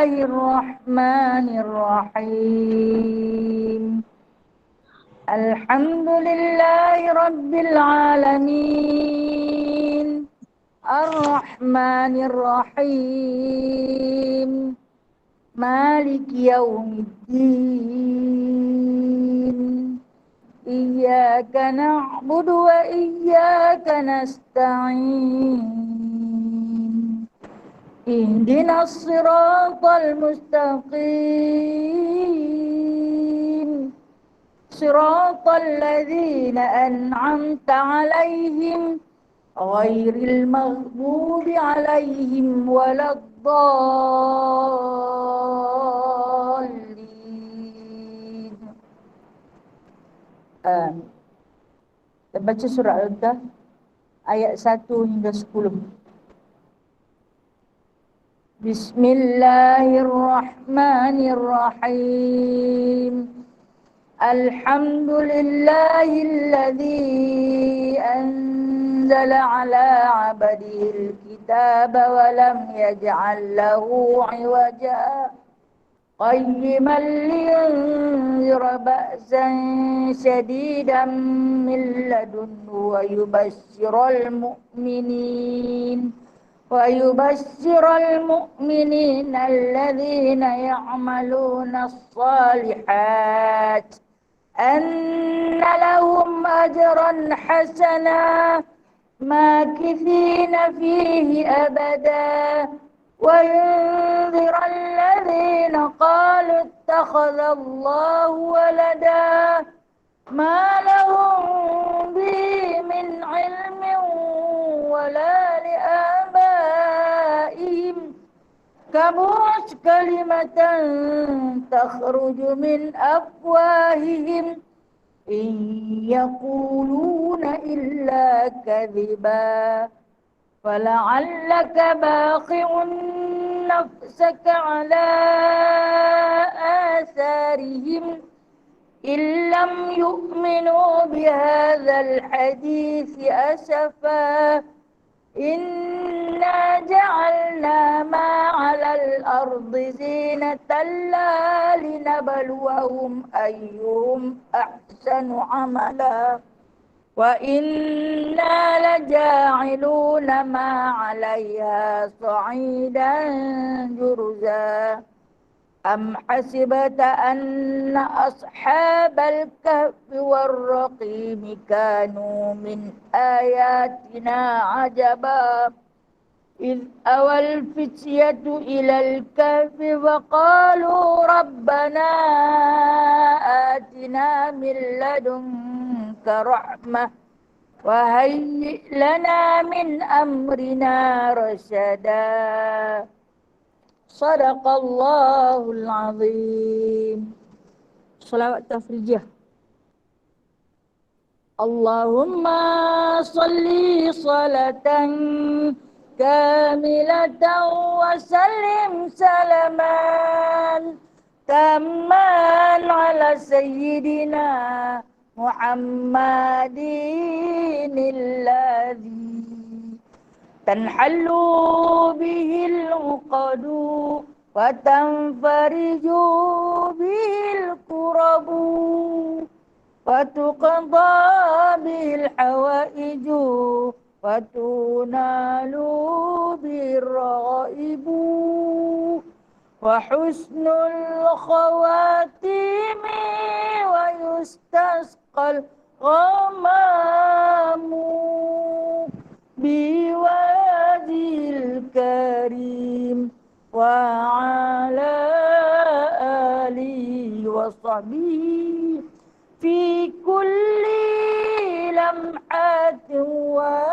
Bismillahirrahmanirrahim. Alhamdulillahi Rabbil Alamin. Ar-Rahmanir-Rahim. Maliki Yawmiddin. Iyyaka na'budu wa iyyaka nasta'in. Ihdinas siratal mustaqim. Siratal ladzina an'amta 'alaihim ghairil maghdubi 'alaihim waladdallin. Kita baca surah Al-Kahf ayat 1 hingga 10. Bismillahirrahmanirrahim. Alhamdulillahilladzi anzala ala 'abdihil kitaba wa lam yaj'al lahu 'iwaja qayyiman liyunzira ba'san shadidan min ladunhu wa yubashshiral mu'minin alladhina ya'maluna as-salihat anna lahum ajran hasana makithina fihi abada wa yunzira alladhina qalu ittakhadha Allahu walada ma lahum bihi min ilmin wala li'abaihim kaburat kalimatan takhruju min afwahihim in yaquluna illa kadhiba fala'allaka baqi'un nafsaka ala atharihim illam yu'minu bihadzal hadithi asafa inna ja'alna ma 'alal ardi zinatan linabluwahum ayyuhum ahsanu 'amala wa inna laja'iluna ma 'alayha sa'idan jurza am hasibata anna ashabal kahfi war-raqim kanu min ayatina ajaba idh awal fityatu ilal kahfi wa qalu rabbana atina min ladunka rahmah wa hayyi' lana min amrina rasyada. Sadaqallahul azim. Salawat tafrijah. Allahumma salli salatan kamilatan wa sallim salaman tamman ala sayyidina Muhammadin alladhi tanhallu bihil uqadu wa tanfariju bihil kurabu wa tuqadha bihil hawaiju wa tunalu bihir raibu wa husnul khawatimi wa yustasqal ghamamu biwajil karim wa ala alihi wa sahbihi fi kulli lamhatin wa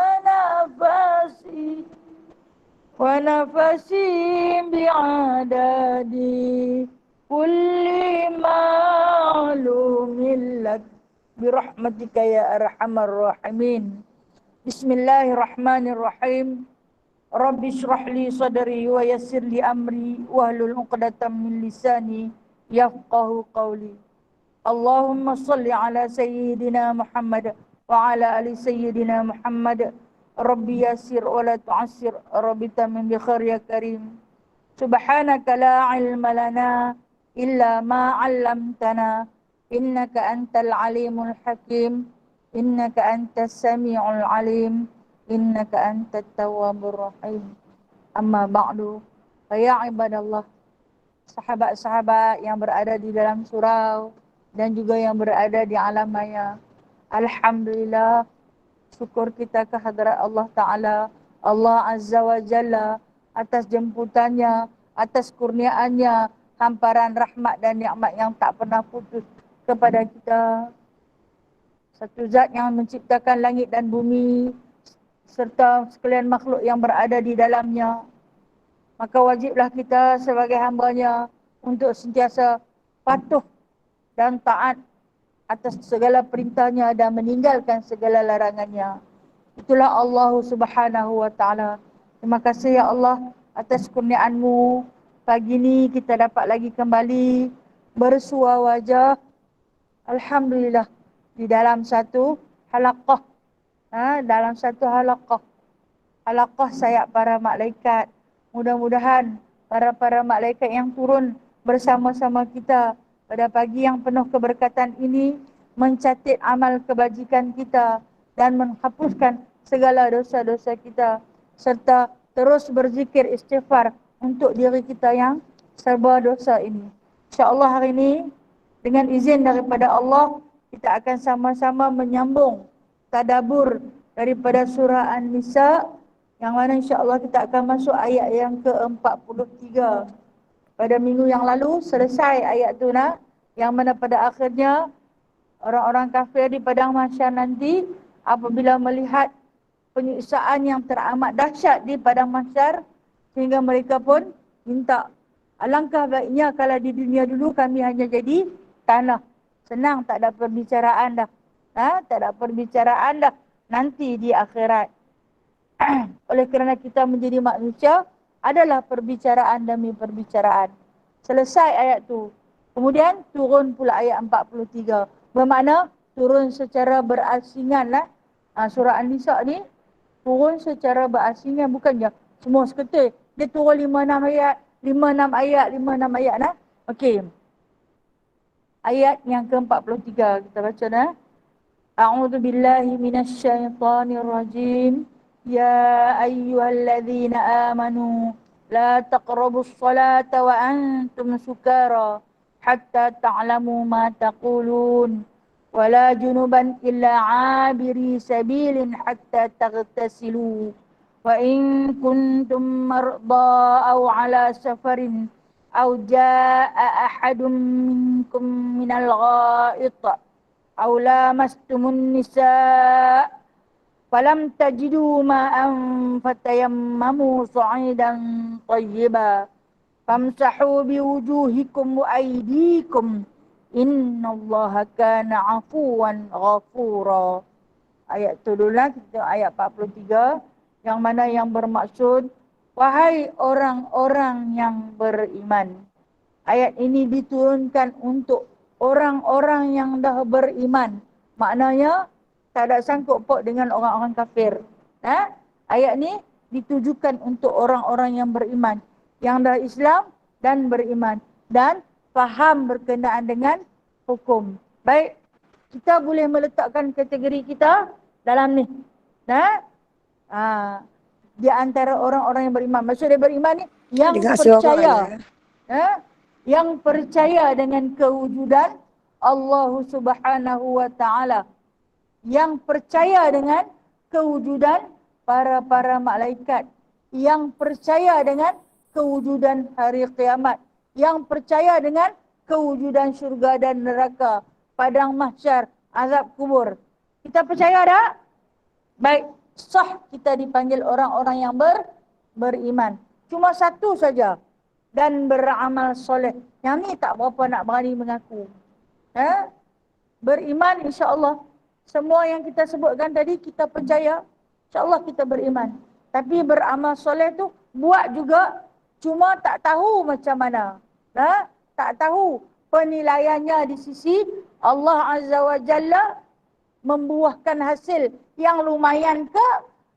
nafasi bi'adadi kulli ma'lumin lak birahmatika ya arhamar rahimin. Bismillahirrahmanirrahim. Rabbi shrah li sadri wa yassir li amri wahlul 'uqdatam min lisani yafqahu qawli. Allahumma salli ala sayyidina Muhammad wa ala ali sayyidina Muhammad. Rabbi yassir wa la tu'assir, Rabbi tamim bi khair ya karim. Subhanaka la ilma lana illa ma 'allamtana innaka antal alimul hakim innaka antas samiul alim innaka antat tawwabur rahim. Amma ba'du. Ya ibadallah, sahabat-sahabat yang berada di dalam surau dan juga yang berada di alam maya. Alhamdulillah, syukur kita kehadrat Allah Ta'ala, Allah Azza wa Jalla atas jemputannya, atas kurniaannya, hamparan rahmat dan nikmat yang tak pernah putus kepada kita. Satu zat yang menciptakan langit dan bumi serta sekalian makhluk yang berada di dalamnya. Maka wajiblah kita sebagai hambanya untuk sentiasa patuh dan taat atas segala perintahnya dan meninggalkan segala larangannya. Itulah Allah Subhanahu wa Ta'ala. Terima kasih ya Allah atas kurniaanmu. Pagi ini kita dapat lagi kembali bersua wajah. Alhamdulillah di dalam satu halaqah. Dalam satu halaqah. Halaqah sayap para malaikat. Mudah-mudahan para malaikat yang turun bersama-sama kita pada pagi yang penuh keberkatan ini mencatat amal kebajikan kita dan menghapuskan segala dosa-dosa kita serta terus berzikir istighfar untuk diri kita yang serba dosa ini. InsyaAllah hari ini dengan izin daripada Allah kita akan sama-sama menyambung tadabbur daripada surah An-Nisa, yang mana insyaAllah kita akan masuk ayat yang ke-43. Pada minggu yang lalu selesai ayat tu yang mana pada akhirnya orang-orang kafir di padang mahsyar nanti apabila melihat penyiksaan yang teramat dahsyat di padang mahsyar sehingga mereka pun minta, alangkah baiknya kalau di dunia dulu kami hanya jadi tanah. Senang, tak ada perbicaraan dah. Tak ada perbicaraan dah nanti di akhirat. Oleh kerana kita menjadi manusia, adalah perbicaraan demi perbicaraan. Selesai ayat tu. Kemudian turun pula ayat 43. Bermakna turun secara berasingan lah. Surah An-Nisa ni turun secara berasingan, bukan je semua seketul. Dia turun 5-6 ayat, 5-6 ayat, 5-6 ayat lah. Okey. Ayat yang ke-43 kita baca dah. A'udzu billahi minasyaitonir rajim. Ya ayyuhalladzina amanu la taqrabus salata wa antum sukara hatta ta'lamu ma taqulun wa la junuban illa 'abiri sabilin hatta taghtasilu wa in kuntum marda aw 'ala safarin aw jaa'a ahadun minkum minal gha'it aw lamastumun nisaa falam tajidu ma'an fatayammamu sa'idan tayyiba famsahu biwujuhikum wa aydikum innallaha kana 'afuwan ghafura. Ayat tu dulu lah, kita ayat 43 yang mana yang bermaksud wahai orang-orang yang beriman. Ayat ini diturunkan untuk orang-orang yang dah beriman. Maknanya tak ada sangkut paut dengan orang-orang kafir. Ayat ni ditujukan untuk orang-orang yang beriman, yang dah Islam dan beriman dan faham berkenaan dengan hukum. Baik, kita boleh meletakkan kategori kita dalam ni. Di antara orang-orang yang beriman. Maksud dia beriman ni yang percaya. Yang percaya dengan kewujudan Allah Subhanahu wa Ta'ala. Yang percaya dengan kewujudan para malaikat. Yang percaya dengan kewujudan hari kiamat. Yang percaya dengan kewujudan syurga dan neraka, padang mahsyar, azab kubur. Kita percaya tak? Baik, sah kita dipanggil orang-orang yang beriman. Cuma satu saja, dan beramal soleh. Yang ni tak berapa nak berani mengaku. Beriman insya-Allah. Semua yang kita sebutkan tadi kita percaya, insya-Allah kita beriman. Tapi beramal soleh tu buat juga, cuma tak tahu macam mana. Tak tahu penilaiannya di sisi Allah Azza wa Jalla membuahkan hasil yang lumayan ke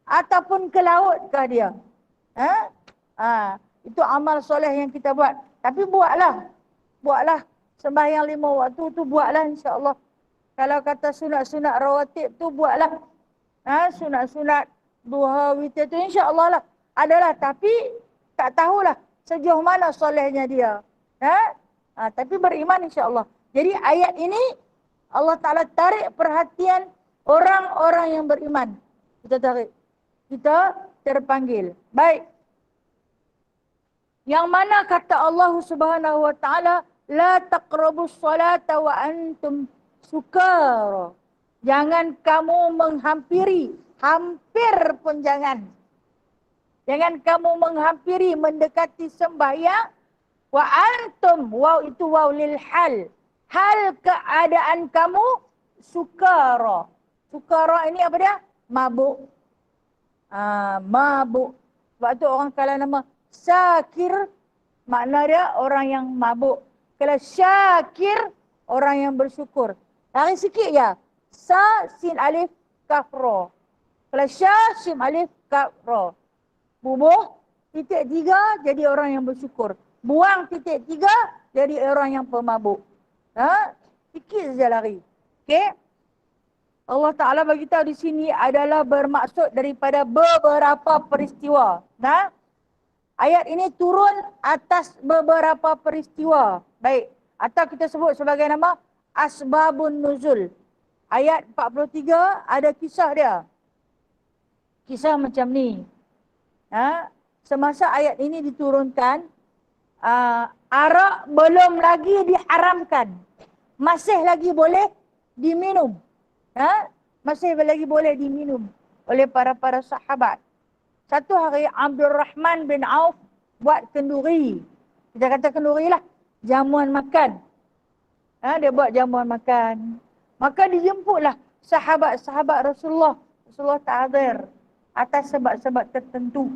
ataupun ke laut ke dia. Itu amal soleh yang kita buat. Tapi buatlah sembahyang 5 waktu tu buatlah insya-Allah. Kalau kata sunat-sunat rawatib tu buatlah. Sunat-sunat duha witir tu insya-Allah lah. Adalah, tapi tak tahulah sejauh mana solehnya dia. Tapi beriman insya-Allah. Jadi ayat ini Allah Ta'ala tarik perhatian orang-orang yang beriman. Kita terpanggil. Baik. Yang mana kata Allah Subhanahu wa Ta'ala, la taqrabus salata wa antum sukara. Jangan kamu menghampiri, hampir pun jangan. Jangan kamu menghampiri, mendekati sembahyang wa antum, waw itu waw lil hal. Hal keadaan kamu sukara. Sukara ini apa dia? Mabuk. Mabuk. Sebab tu orang kalau nama Syakir, makna dia orang yang mabuk. Kalau Syakir, orang yang bersyukur. Lari sikit ya. Sa, sin, alif, kaf, ro. Kalau Syah, sin, alif, kaf, ro. Bubuh, titik 3, jadi orang yang bersyukur. Buang titik 3, jadi orang yang pemabuk. Sikit saja lari. Okey. Allah Ta'ala beritahu di sini adalah bermaksud daripada beberapa peristiwa. Ayat ini turun atas beberapa peristiwa. Baik. Atau kita sebut sebagai nama Asbabun Nuzul. Ayat 43 ada kisah dia. Kisah macam ni. Semasa ayat ini diturunkan, arak belum lagi diharamkan. Masih lagi boleh diminum. Masih lagi boleh diminum oleh para sahabat. Satu hari Abdul Rahman bin Auf buat kenduri. Kita kata kenduri lah. Jamuan makan. Dia buat jamuan makan. Maka dijemputlah sahabat-sahabat Rasulullah. Rasulullah tak hadir atas sebab-sebab tertentu.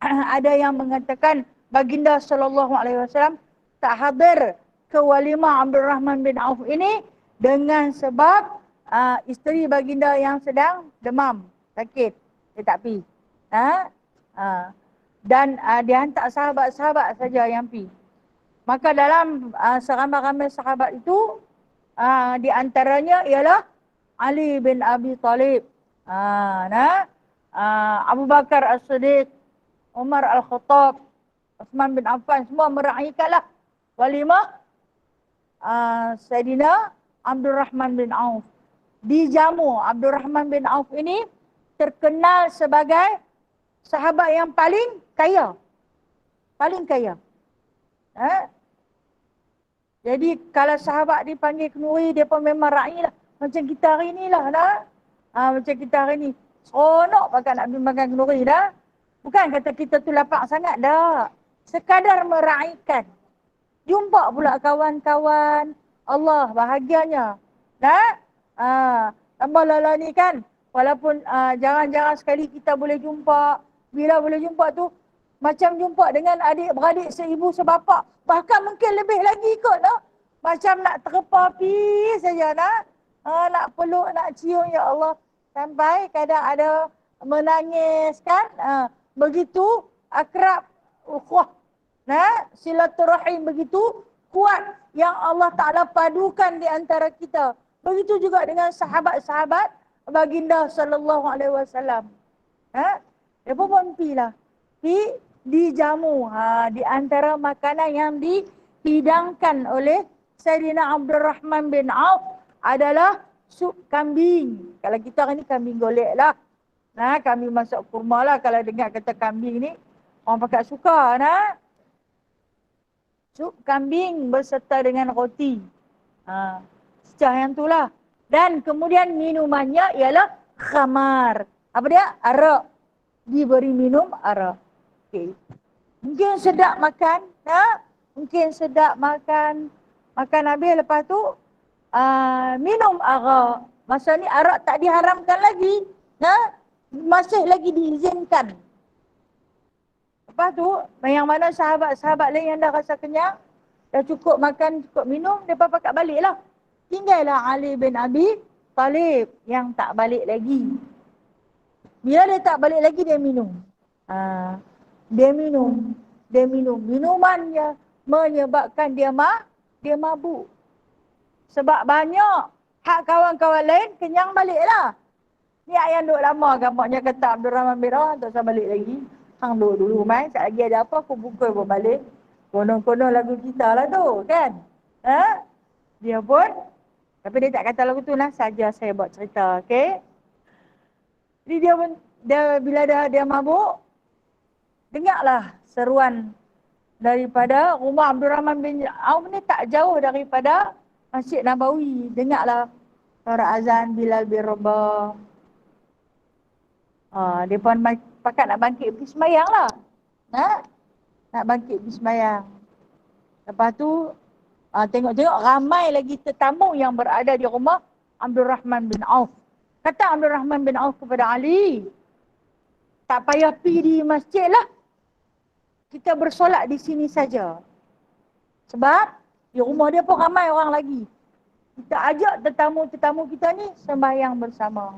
Ada yang mengatakan baginda SAW tak hadir ke walimah Abdul Rahman bin Auf ini dengan sebab isteri baginda yang sedang demam, sakit. Dia tak pergi. Dan dia hantar sahabat-sahabat saja yang pergi. Maka dalam seramai-ramai sahabat itu, di antaranya ialah Ali bin Abi Talib, Abu Bakar As-Siddiq, Umar Al-Khattab, Uthman bin Affan, semua meraihkanlah walimah Sayyidina Abdul Rahman bin Auf. Dijamu. Abdul Rahman bin Auf ini terkenal sebagai sahabat yang paling kaya. Paling kaya. Jadi kalau sahabat dipanggil kenduri, dia pun memang raih lah. Macam kita hari ni lah. Macam kita hari ni. Seronok pakai nak pergi makan kenduri dah. Bukan kata kita tu lapang sangat dah. Sekadar meraihkan. Jumpa pula kawan-kawan. Allah bahagianya. Tambah lala ni kan. Walaupun jarang-jarang sekali kita boleh jumpa. Bila boleh jumpa tu, macam jumpa dengan adik-beradik seibu sebapa. Bahkan mungkin lebih lagi kot. Macam nak terpapi saja. Nak peluk, nak cium, ya Allah. Sampai kadang ada menangis kan. Begitu akrab, ukhuwah. Silaturahim begitu kuat yang Allah Ta'ala padukan di antara kita. Begitu juga dengan sahabat-sahabat baginda sallallahu alaihi wasallam. Dia pun pergilah. Dijamu. Di antara makanan yang dihidangkan oleh Sayyidina Abdul Rahman bin Auf adalah sup kambing. Kalau kita hari ni kambing golek lah. Kambing masak kurma lah. Kalau dengar kata kambing ni, orang pakat suka. Sup kambing berserta dengan roti. Secah yang tu lah. Dan kemudian minumannya ialah khamar. Apa dia? Arak. Diberi minum arak. Okay. Mungkin sedap makan. Mungkin sedap makan. Makan habis lepas tu minum arak. Masa ni arak tak diharamkan lagi. Masih lagi diizinkan. Lepas tu, yang mana sahabat-sahabat lain yang dah rasa kenyang, dah cukup makan, cukup minum, mereka pakat balik lah. Tinggallah Ali bin Abi Talib yang tak balik lagi. Bila dia tak balik lagi, dia minum. Dia minum. Minumannya menyebabkan dia mabuk. Sebab banyak hak kawan-kawan lain kenyang baliklah. Ni yang duduk lama gampangnya kata Abdul Rahman bin Auf tak usah balik lagi. Hang duduk dulu mai, sekejap lagi ada apa aku pukul pun balik. Konon-konon lagu kita lah tu kan. Ha? Dia pun, tapi dia tak kata lagu tu lah, saja saya buat cerita, okey. Jadi dia pun, bila dia mabuk, dengarlah seruan daripada rumah Abdul Rahman bin Auf ni tak jauh daripada Masjid Nabawi. Dengarlah suara azan Bilal bin Rabah. Dia pun pakat nak bangkit pergi sembahyang lah. Nak bangkit pergi sembahyang. Lepas tu, tengok-tengok ramai lagi tetamu yang berada di rumah Abdul Rahman bin Auf. Kata Abdul Rahman bin Auf kepada Ali, tak payah pergi di masjid lah. Kita bersolat di sini saja. Sebab di rumah dia pun ramai orang lagi. Kita ajak tetamu-tetamu kita ni sembahyang bersama.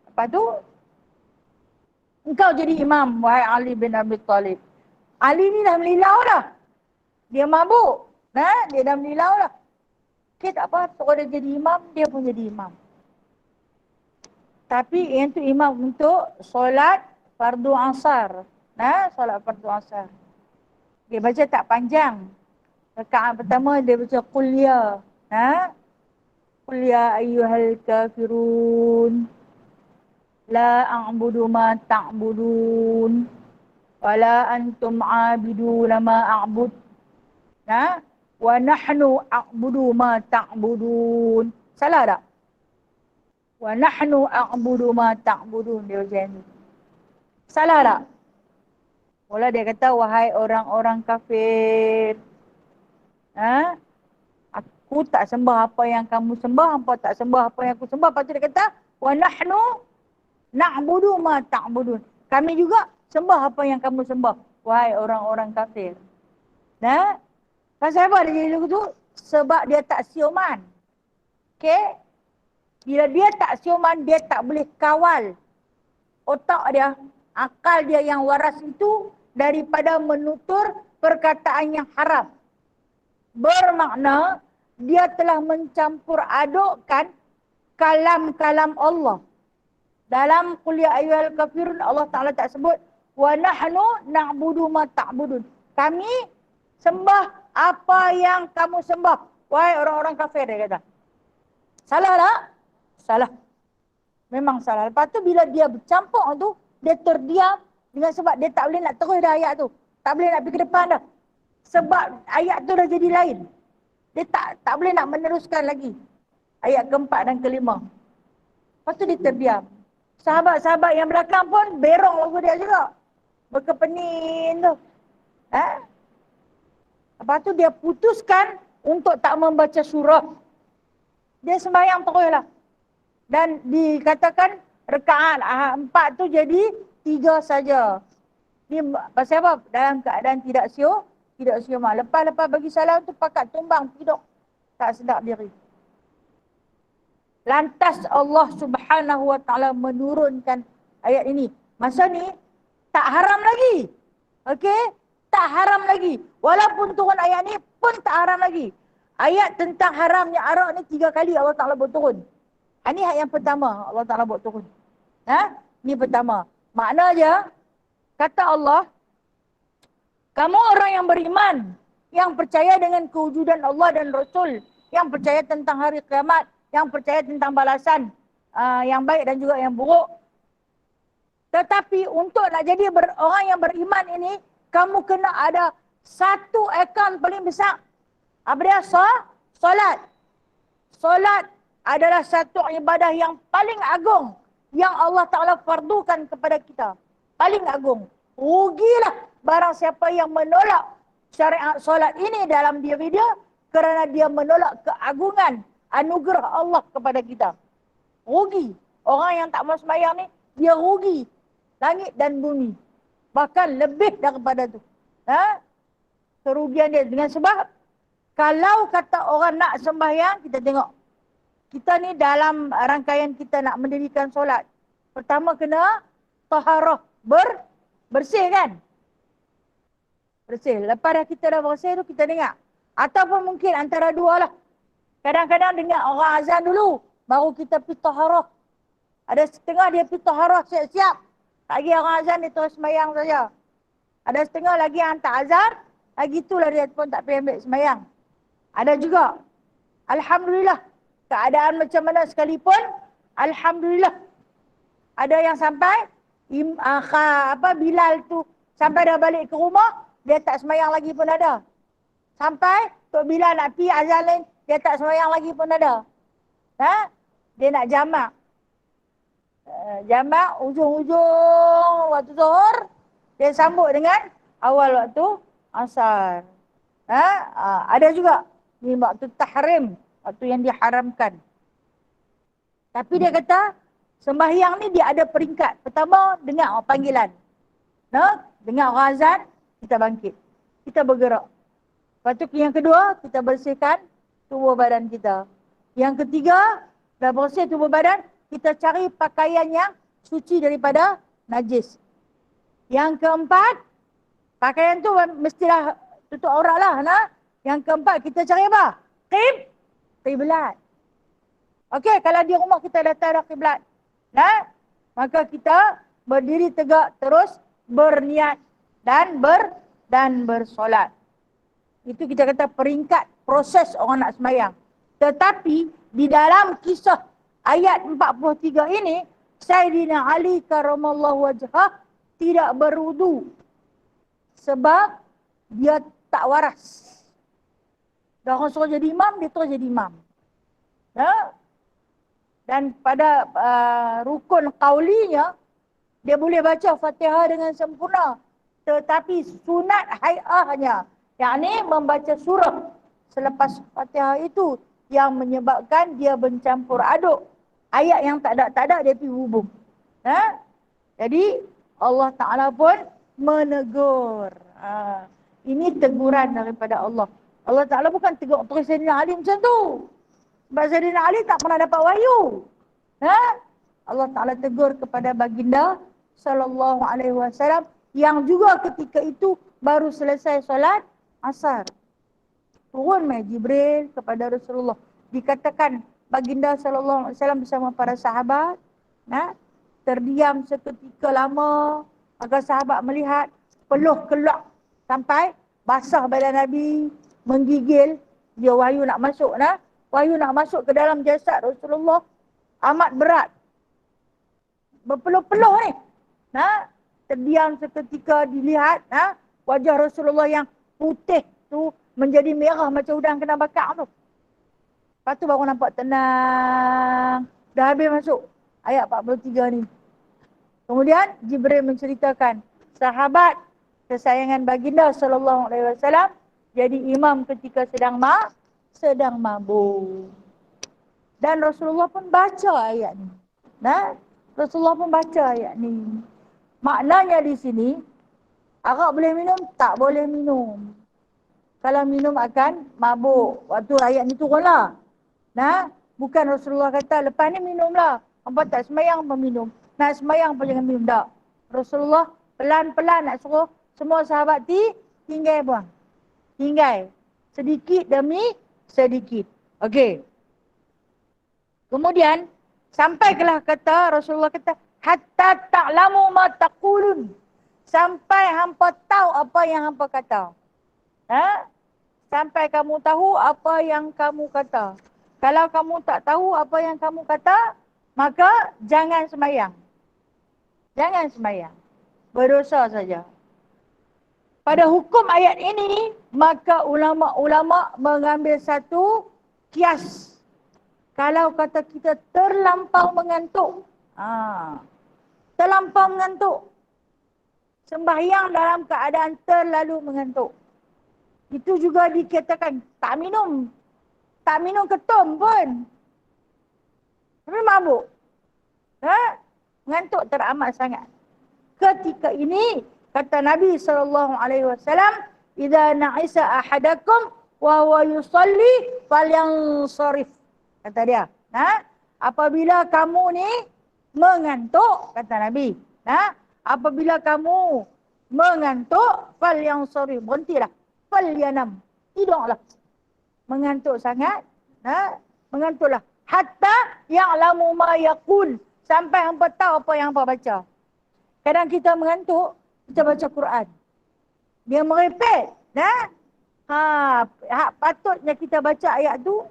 Lepas tu, engkau jadi imam, wahai Ali bin Abi Talib. Ali ni dah melilau dah. Dia mabuk. Dia dah melilau dah. Okay, tak apa. Kalau dia jadi imam, dia pun jadi imam. Tapi yang tu imam untuk solat fardu asar. Solat fardu asar. Dia baca tak panjang. Rakaat pertama dia baca qul ya. Qul ya ayyuhal kafirun. La a'budu ma ta'budun. Wala antum a'biduna ma a'bud. Wa nahnu a'budu ma ta'budun. Salah tak? Wa nahnu a'budu ma ta'budun. Dia macam ni. Salah tak? Mula dia kata, wahai orang-orang kafir. Aku tak sembah apa yang kamu sembah. Hampa tak sembah apa yang aku sembah. Lepas tu dia kata, wa nahnu na'budu ma ta'budun. Kami juga sembah apa yang kamu sembah. Wahai orang-orang kafir. Pasal apa dia jadi lagu tu? Sebab dia tak siuman. Okay? Bila dia tak siuman, dia tak boleh kawal otak dia, akal dia yang waras itu daripada menutur perkataan yang haram. Bermakna, dia telah mencampur adukkan kalam-kalam Allah. Dalam qul ya ayyuhal kafirun, Allah Ta'ala tak sebut, wa nahnu na'budu ma ta'budun. Kami sembah apa yang kamu sembah. Wahai orang-orang kafir, dia kata. Salah tak? Salah. Memang salah. Lepas tu bila dia bercampur tu, dia terdiam dengan sebab dia tak boleh nak terus dah ayat tu. Tak boleh nak pergi ke depan dah. Sebab ayat tu dah jadi lain. Dia tak boleh nak meneruskan lagi. Ayat keempat dan kelima. Lepas tu dia terdiam. Sahabat-sahabat yang belakang pun berong lagu dia juga. Berkepenin tu. Lepas tu dia putuskan untuk tak membaca surah. Dia sembahyang terus lah. Dan dikatakan rakaat 4 tu jadi 3 saja. Ni pasal apa? Dalam keadaan tidak siuman. Lepas bagi salam tu pakat tumbang tidur. Tak sedap diri. Lantas Allah Subhanahu Wa Taala menurunkan ayat ini. Masa ni tak haram lagi. Okey? Tak haram lagi. Walaupun turun ayat ni pun tak haram lagi. Ayat tentang haramnya arak ni 3 kali Allah Ta'ala buat turun. Ini ayat yang pertama Allah Ta'ala buat turun. Ini pertama. Makna je, kata Allah, kamu orang yang beriman, yang percaya dengan kewujudan Allah dan Rasul, yang percaya tentang hari kiamat, yang percaya tentang balasan yang baik dan juga yang buruk. Tetapi untuk nak jadi orang yang beriman ini, kamu kena ada satu akaun paling besar. Apa dia? Solat. Solat adalah satu ibadah yang paling agung yang Allah Ta'ala fardukan kepada kita. Paling agung. Rugilah barang siapa yang menolak syariat solat ini dalam diri dia kerana dia menolak keagungan anugerah Allah kepada kita. Rugi. Orang yang tak mau sembahyang ni, dia rugi. Langit dan bumi. Bahkan lebih daripada tu. Kerugian dia. Dengan sebab, kalau kata orang nak sembahyang, kita tengok. Kita ni dalam rangkaian kita nak mendirikan solat. Pertama kena taharah. Bersih kan? bersih. Lepas dah kita dah bersih tu kita dengar. Ataupun mungkin antara dua lah. Kadang-kadang dengar orang azan dulu. Baru kita pergi taharah. Ada setengah dia pergi taharah siap-siap. Lagi orang azan dia terus semayang saja. Ada setengah lagi yang tak azan. Lagi itulah dia pun tak pergi ambil semayang. Ada juga. Alhamdulillah. Keadaan macam mana sekalipun. Alhamdulillah. Ada yang sampai. Bilal tu. Sampai dah balik ke rumah. Dia tak semayang lagi pun ada. Sampai Tok Bilal nak pergi azan lain. Dia tak semayang lagi pun ada. Dia nak jamak. Jamak ujung-ujung waktu zuhur. Dia sambut dengan awal waktu asar. Ada juga. Ni waktu tahrim. Waktu yang diharamkan. Tapi dia kata, sembahyang ni dia ada peringkat. Pertama, dengar panggilan. Dengar orang azan, kita bangkit. Kita bergerak. Lepas tu yang kedua, kita bersihkan tubuh badan kita. Yang ketiga, dah bersih tubuh badan, kita cari pakaian yang suci daripada najis. Yang keempat, pakaian tu mestilah tutup aurat lah. Yang keempat, kita cari apa? Qiblat. Okey, kalau di rumah kita dah tak ada qiblat. Maka kita berdiri tegak terus berniat dan bersolat. Itu kita kata peringkat proses orang nak sembahyang. Tetapi di dalam kisah ayat 43 ini, Sayyidina Ali karamallahu wajhah tidak berwudu sebab dia tak waras. Dah orang suruh jadi imam, dia terus jadi imam. Dan pada rukun qaulinya, dia boleh baca Fatihah dengan sempurna. Tetapi sunat hai'ahnya, yakni membaca surah selepas Fatihah itu yang menyebabkan dia bercampur aduk. Ayat yang tak ada dia pergi hubung. Jadi Allah Ta'ala pun menegur. Ini teguran daripada Allah. Allah Ta'ala bukan tegur terus Sayyidina Ali macam tu. Sebab Sayyidina Ali tak pernah dapat wahyu. Allah Ta'ala tegur kepada baginda sallallahu alaihi wasallam yang juga ketika itu baru selesai solat asar. Turun mai Jibril kepada Rasulullah. Dikatakan baginda sallallahu alaihi wasallam bersama para sahabat, terdiam seketika lama, agar sahabat melihat peluh keluar sampai basah badan Nabi, menggigil. Dia wahyu nak masuk, wahyu nak masuk ke dalam jasad Rasulullah amat berat. Berpeluh-peluh ni. Terdiam seketika dilihat wajah Rasulullah yang putih tu menjadi merah macam udang kena bakar tu. Lepas tu baru nampak tenang. Dah habis masuk ayat 43 ni. Kemudian Jibril menceritakan sahabat kesayangan baginda sallallahu alaihi wasallam jadi imam ketika sedang mabuk. Dan Rasulullah pun baca ayat ni. Rasulullah pun baca ayat ni. Maknanya di sini, arak boleh minum? Tak boleh minum. Kalau minum akan mabuk. Waktu ayat ni turunlah. Bukan Rasulullah kata, lepas ni minumlah. Hampa tak semayang pun minum. Nak semayang pun jangan minum. Tak. Rasulullah pelan-pelan nak suruh semua sahabat tinggal buang. Tinggal. Sedikit demi sedikit. Okey. Kemudian, sampailah kata, Rasulullah kata, hatta ta'lamu ma taqulun. Sampai hampa tahu apa yang hampa kata. Sampai kamu tahu apa yang kamu kata. Kalau kamu tak tahu apa yang kamu kata, maka jangan semayang. Jangan semayang. Berdosa saja. Pada hukum ayat ini, maka ulama-ulama mengambil satu kias. Kalau kata kita terlampau mengantuk. Terlampau mengantuk. Sembahyang dalam keadaan terlalu mengantuk. Itu juga dikatakan tak minum. Tak minum ketum pun. Tapi mabuk. Mengantuk teramat sangat. Ketika ini, kata Nabi SAW, "Idza na'isa ahadakum wa huwa yusalli falyansarif." Kata dia. Apabila kamu ni mengantuk, kata Nabi. Apabila kamu mengantuk, fal yang sorry, berhentilah. Fal yanam, tidurlah. Mengantuk sangat, mengantuklah. Hatta ya'lamu ma yaqul, sampai hampa tahu apa yang hampa baca. Kadang kita mengantuk, kita baca Quran. Dia merepek, patutnya kita baca ayat tu,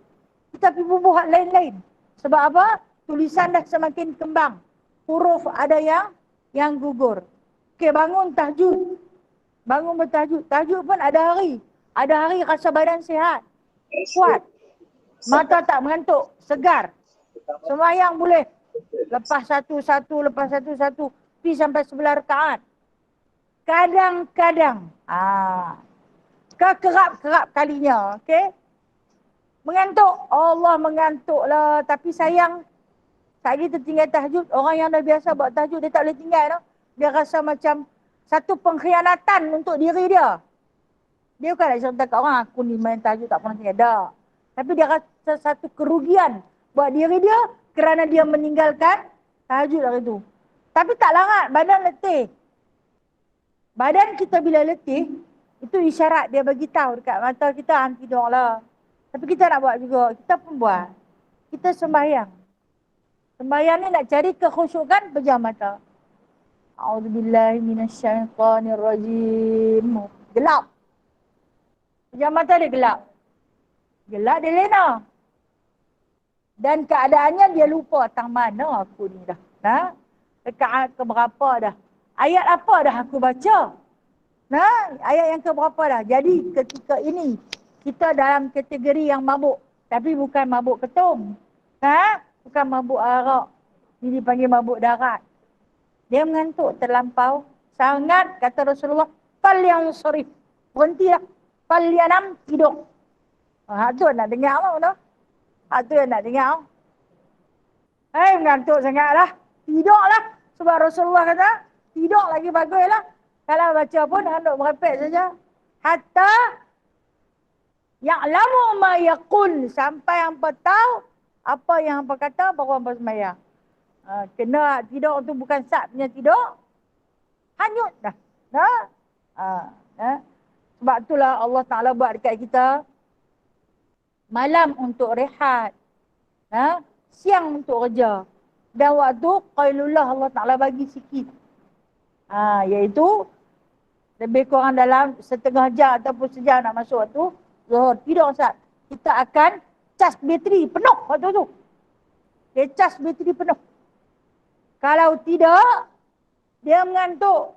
kita pergi bubuh lain-lain. Sebab apa? Tulisan dah semakin kembang. Huruf ada yang gugur. Okey, bangun tahajud. Bangun bertahajud. Tahajud pun ada hari. Ada hari rasa badan sihat. Kuat. Mata tak mengantuk. Segar. Sembahyang boleh. Lepas satu-satu, lepas satu-satu. Pergi sampai 11 rakaat. Kadang-kadang. Kerap-kerap kalinya. Okey. Mengantuk. Allah mengantuklah. Tapi sayang. Saat kita tinggal tahajud. Orang yang dah biasa buat tahajud. Dia tak boleh tinggal. Dia rasa macam satu pengkhianatan untuk diri dia. Dia bukan nak cerita kat orang, aku ni main tahajud tak pernah tinggal. Tak. Tapi dia rasa satu kerugian buat diri dia kerana dia meninggalkan tahajud hari tu. Tapi tak larat, badan letih. Badan kita bila letih, itu isyarat dia bagi tahu dekat mata kita, tidurlah. Tapi kita nak buat juga, kita pun buat. Kita sembahyang. Sembahyang ni nak cari kekhusyukan, pejam mata. A'udzubillahi minasyaitanirrajim. Gelap. Pejam mata dia gelap. Gelap dia lena. Dan keadaannya dia lupa tang mana aku ni dah. Rakaat keberapa dah. Ayat apa dah aku baca. Ayat yang keberapa dah. Jadi ketika ini kita dalam kategori yang mabuk. Tapi bukan mabuk ketum. Bukan mabuk arak. Ini dipanggil mabuk darat. Dia mengantuk terlampau. Sangat kata Rasulullah. Fal yang sorif. Berhentilah. Fal yanam, tidur. Hak tu nak dengar apa? Hak tu nak dengar. Mengantuk sangatlah. Tidurlah. Sebab Rasulullah kata, tidur lagi baguslah. Kalau baca pun, duduk merepek saja. Hatta ya'lamu ma yaqul. Sampai hampa tahu apa yang hampa kata, baru hampa sembahyang. Kena tidur tu bukan sat punya tidur. Hanyut dah. Sebab itulah Allah Ta'ala buat dekat kita. Malam untuk rehat. Siang untuk kerja. Dan waktu qailullah Allah Ta'ala bagi sikit. Iaitu lebih kurang dalam setengah jam ataupun sejam nak masuk waktu zuhur. Tidur Ustaz. Kita akan cas bateri penuh waktu tu. Dia cas bateri penuh. Kalau tidak, dia mengantuk.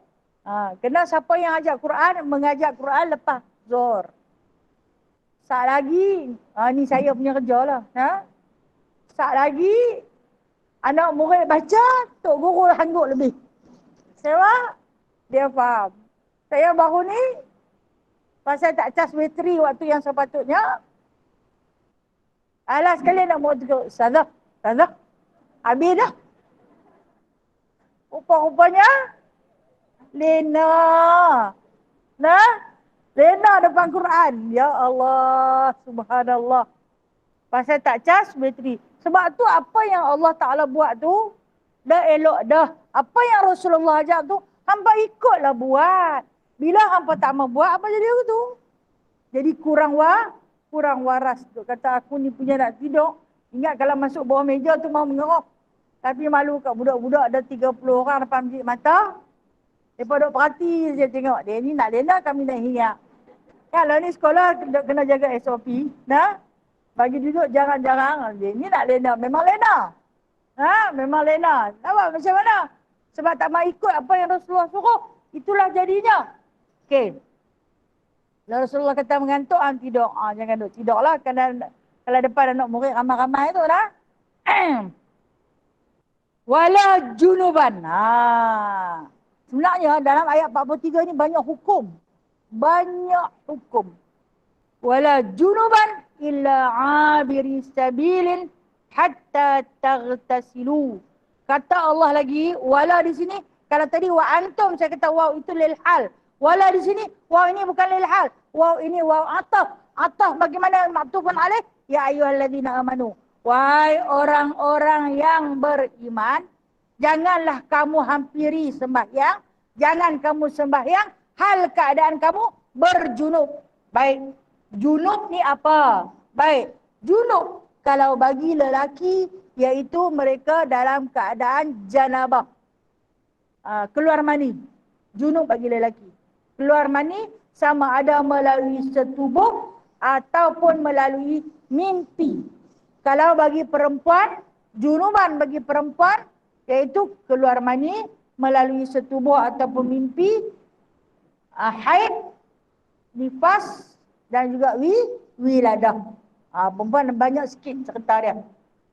Kena siapa yang ajak Quran, mengajak Quran lepas zuhur. Saat lagi, ni saya punya kerja lah. Saat lagi, anak murid baca, tok guru hanggut lebih. Sebab dia faham. Saya baru ni, pasal tak cas bateri waktu yang sepatutnya. Alah sekali nak mau tegur. Ustazah. Habis dah. Rupa-rupanya, lena. Lena depan Quran. Ya Allah, subhanallah. Pasal tak cas bateri. Sebab tu apa yang Allah Ta'ala buat tu, dah elok dah. Apa yang Rasulullah ajak tu, hampa ikutlah buat. Bila hampa tak mau buat, apa jadi tu? Jadi kurang waras tu. Kata aku ni punya nak tidur. Ingat kalau masuk bawah meja tu mau mengerok. Tapi malu kat budak-budak ada 30 orang depan masjid mata. Mereka duduk perhati je tengok. Dia ni nak lena, kami nak hiyak. Kalau ni sekolah kena jaga SOP. Bagi duduk jarang-jarang. Dia ni nak lena. Memang lena. Memang lena. Nampak macam mana? Sebab tak mau ikut apa yang Rasulullah suruh. Itulah jadinya. Okey. Kalau Rasulullah kata mengantuk, tidur. Jangan duduk. Tidurlah. Kalau depan anak murid ramai-ramai tu dah. Wala junuban. Sebenarnya dalam ayat 43 ni banyak hukum. Banyak hukum. Wala junuban illa abiri sabilin hatta taghtasilu. Kata Allah lagi, wala di sini. Kalau tadi wa antum, saya kata waw itu lil hal. Wala di sini, waw ini bukan lil hal. Waw ini waw ataf. Ataf bagaimana maktufun alaih? Ya ayyuhalladzina amanu. Wahai orang-orang yang beriman, janganlah kamu hampiri sembahyang Jangan kamu sembahyang hal keadaan kamu berjunub. Baik, junub ni apa? Baik, junub kalau bagi lelaki iaitu mereka dalam keadaan janabah. Keluar mani. Junub bagi lelaki. Keluar mani sama ada melalui setubuh ataupun melalui mimpi. Kalau bagi perempuan, junuban bagi perempuan iaitu keluar mani melalui setubuh ataupun mimpi, haid, nifas dan juga wiladah. Perempuan banyak sikit serta dia.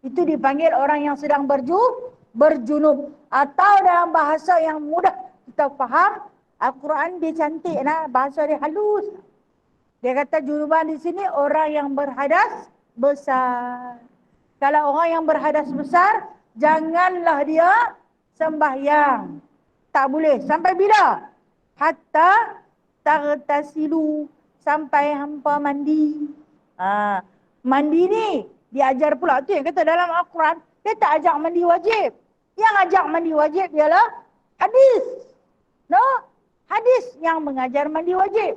Itu dipanggil orang yang sedang berjunub. Atau dalam bahasa yang mudah kita faham, Al-Quran dia cantik, bahasa dia halus. Dia kata junuban di sini orang yang berhadas besar. Kalau orang yang berhadas besar, janganlah dia sembahyang. Tak boleh. Sampai bila? Hatta tagtasilu. Sampai hampa mandi. Mandi ni diajar pula. Tu yang kata dalam Al-Quran, dia tak ajak mandi wajib. Yang ajak mandi wajib ialah hadis. No? Hadis yang mengajar mandi wajib.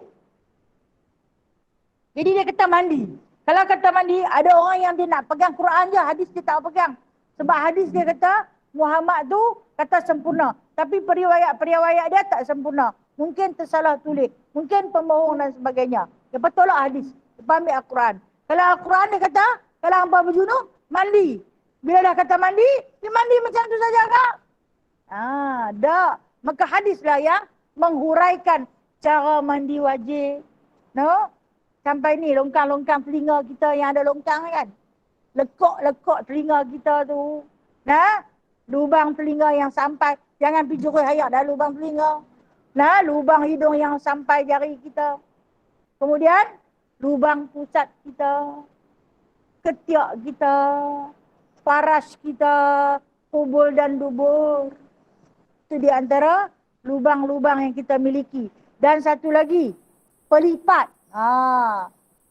Jadi dia kata mandi. Kalau kata mandi, ada orang yang dia nak pegang Quran je, hadis dia tak pegang. Sebab hadis dia kata, Muhammad tu kata sempurna. Tapi periwayat dia tak sempurna. Mungkin tersalah tulis. Mungkin pembohong dan sebagainya. Dia tolak hadis. Dia ambil Al-Quran. Kalau Al-Quran dia kata, kalau hangpa berjunub, mandi. Bila dah kata mandi, dia mandi macam tu saja kak? Dah. Maka hadislah yang menghuraikan cara mandi wajib. No? Sampai ni longkang-longkang telinga kita yang ada longkang kan. Lekok-lekok telinga kita tu. Lubang telinga yang sampai. Jangan pergi jurus ayak dah lubang telinga. Lubang hidung yang sampai jari kita. Kemudian, lubang pusat kita. Ketiak kita. Paras kita. Kubul dan dubur. Itu di antara lubang-lubang yang kita miliki. Dan satu lagi, pelipat.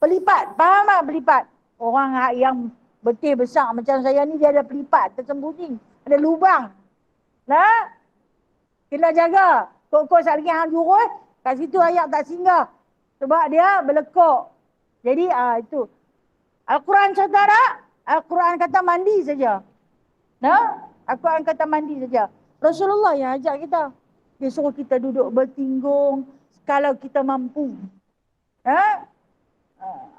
Pelipat, faham tak pelipat? Orang yang betul besar macam saya ni dia ada pelipat tersembunyi. Ada lubang. Kena jaga. Kok sekali hang jurus, kat situ ayat tak singgah. Sebab dia berlekok. Jadi itu. Al-Quran saudara, Al-Quran kata mandi saja. Al-Quran kata mandi saja. Rasulullah yang ajak kita. Dia suruh kita duduk bertinggung kalau kita mampu.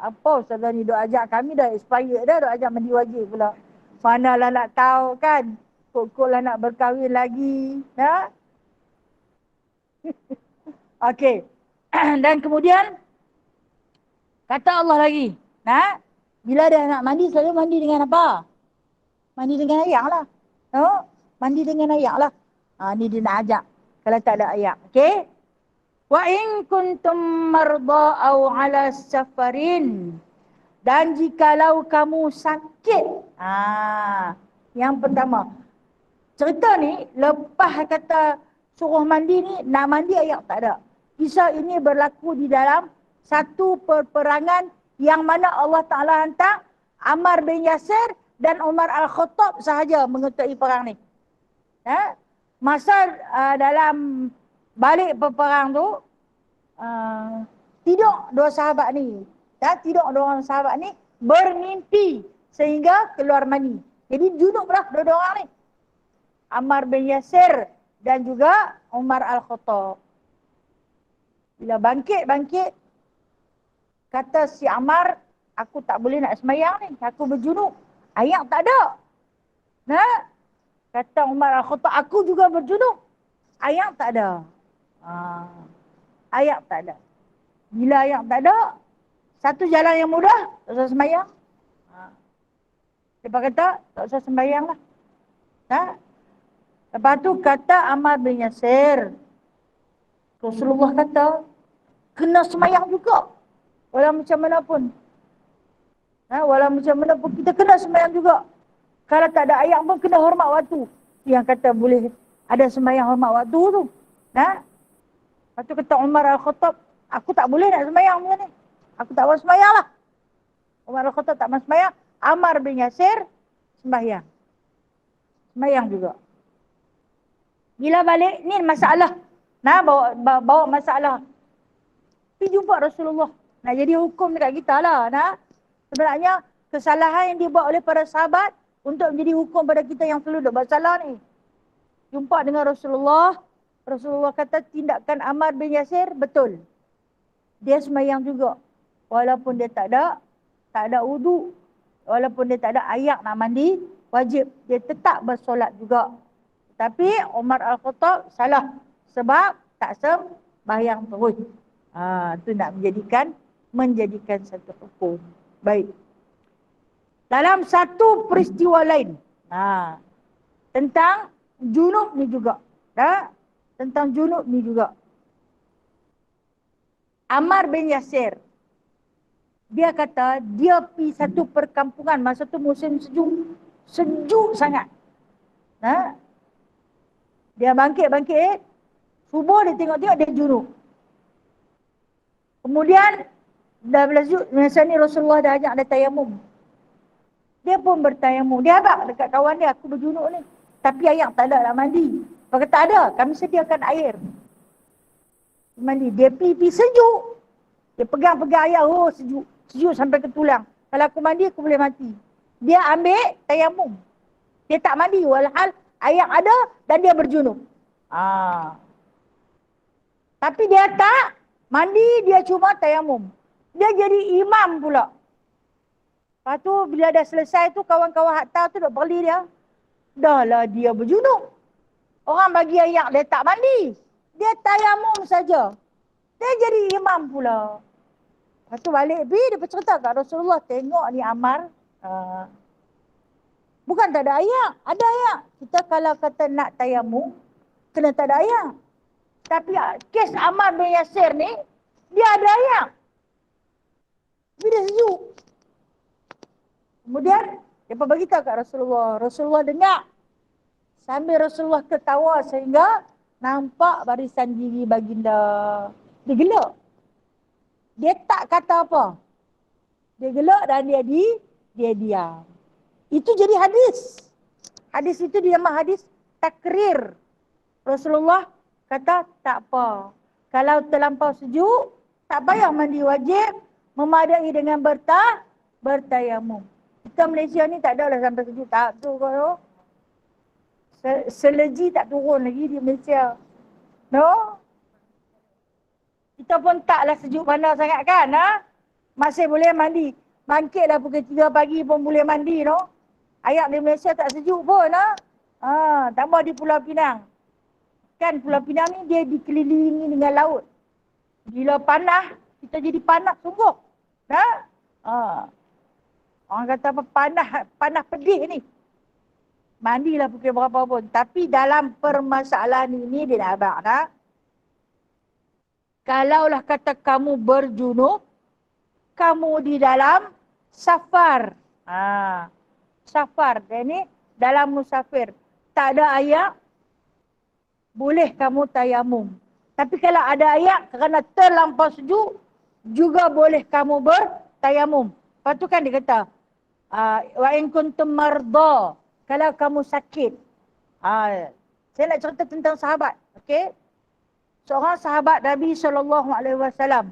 Apa Ustazah ni duk ajak kami dah expired dah, duk ajak mandi wajib pula. Manalah nak tahu kan, kok lah nak berkahwin lagi. Okey. Dan kemudian kata Allah lagi, bila dia nak mandi selalu mandi dengan apa? Mandi dengan air lah. Mandi dengan air lah. Ni dia nak ajak kalau tak ada air. Okey. Wa in kuntum marda aw ala safarin. Dan jikalau kamu sakit. Yang pertama. Cerita ni lepas kata suruh mandi ni, nak mandi ayat tak ada. Kisah ini berlaku di dalam satu peperangan yang mana Allah Ta'ala hantar Ammar bin Yasir dan Umar Al-Khattab sahaja mengikuti perang ni. Masa dalam balik peperang tu, tidur dua sahabat ni. Tidur dua orang sahabat ni bermimpi sehingga keluar mani. Jadi junublah dua orang ni. Ammar bin Yasir dan juga Umar Al-Khattab. Bila bangkit, kata si Ammar, aku tak boleh nak semayang ni. Aku berjunub. Ayat tak ada. Kata Umar Al-Khattab, aku juga berjunub. Ayat tak ada. Ayat tak ada. Bila ayat tak ada, satu jalan yang mudah, tak usah sembahyang. Lepas kata, tak usah sembahyang lah. Lepas tu kata Ammar bin Yasir, Rasulullah kata, kena sembahyang juga. Walau macam mana pun. Walau macam mana pun, kita kena sembahyang juga. Kalau tak ada ayat pun, kena hormat waktu. Yang kata boleh ada sembahyang hormat waktu tu. Lepas tu kata Umar Al-Khattab, aku tak boleh nak sembahyang macam ni. Aku tak mau sembahyang lah. Umar Al-Khattab tak mau sembahyang. Ammar bin Yasir sembahyang. Sembahyang juga. Bila balik, ni masalah. Nah, bawa masalah. Pergi jumpa Rasulullah. Nak jadi hukum dekat kita lah. Nah, sebenarnya kesalahan yang dibuat oleh para sahabat untuk menjadi hukum pada kita yang selalu buat salah ni. Jumpa dengan Rasulullah. Rasulullah kata tindakan Ammar bin Yasir betul. Dia semayang juga. Walaupun dia tak ada wudu. Walaupun dia tak ada ayak nak mandi, wajib. Dia tetap bersolat juga. Tapi Umar Al-Khattab salah. Sebab tak sembahyang terus. Itu nak menjadikan satu hukum. Baik. Dalam satu peristiwa lain. Tentang junub ni juga. Tentang junub ni juga. Ammar bin Yasir. Dia kata dia pergi satu perkampungan. Masa tu musim sejuk. Sejuk sangat. Dia bangkit. Subuh dia tengok-tengok dia junub. Kemudian dah berlalu, masa ni Rasulullah dah ajak dia tayamum. Dia pun bertayamum. Dia habaq dekat kawan dia, aku berjunuk ni. Tapi ayak tak ada nak mandi. Dia kata ada, kami sediakan air. Mandi. Dia pergi sejuk. Dia pegang-pegang ayak, sejuk. Sejuk sampai ke tulang. Kalau aku mandi, aku boleh mati. Dia ambil tayamum. Dia tak mandi, walhal ayak ada dan dia berjunuk. Tapi dia tak mandi, dia cuma tayamum. Dia jadi imam pula. Lepas tu bila dah selesai tu, kawan-kawan hatta tu duk beli dia. Dah lah dia berjunuk. Orang bagi ayak, dia tak mandi. Dia tayamum saja. Dia jadi imam pula. Lepas tu balik dia bercerita kat Rasulullah. Tengok ni Ammar. Bukan tak ada ayak. Ada ayak. Kita kalau kata nak tayamum, kena tak ada ayak. Tapi kes Ammar bin Yasir ni, dia ada ayak. Tapi dia sejuk. Kemudian, dia pun beritahu kat Rasulullah. Rasulullah dengar. Sambil Rasulullah ketawa sehingga nampak barisan gigi baginda. Dia gelak. Dia tak kata apa. Dia gelak dan dia diam. Itu jadi hadis. Hadis itu dinamakan hadis takrir. Rasulullah kata tak apa. Kalau terlampau sejuk, tak payah mandi wajib. Memadai dengan bertayamum. Kita Malaysia ni tak ada lah sampai sejuk. Tak tu kalau. Seleji tak turun lagi di Malaysia. No? Kita pun taklah sejuk panas sangat kan? Masih boleh mandi. Bangkitlah pukul 3 pagi pun boleh mandi. No? Ayak di Malaysia tak sejuk pun. Tambah di Pulau Pinang. Kan Pulau Pinang ni dia dikelilingi dengan laut. Bila panas, kita jadi panas sungguh. Orang kata apa, panas pedih ni. Mandilah pukul berapa pun. Tapi dalam permasalahan ini dia nak abang. Kalaulah kata kamu berjunub, kamu di dalam safar. Safar. Dan ni dalam musafir. Tak ada ayak, boleh kamu tayamum. Tapi kalau ada ayak kerana terlampau sejuk, juga boleh kamu bertayamum. Lepas tu kan dia kata, wa in kuntum marda, kalau kamu sakit. Saya nak cerita tentang sahabat. Okay? Seorang sahabat Nabi SAW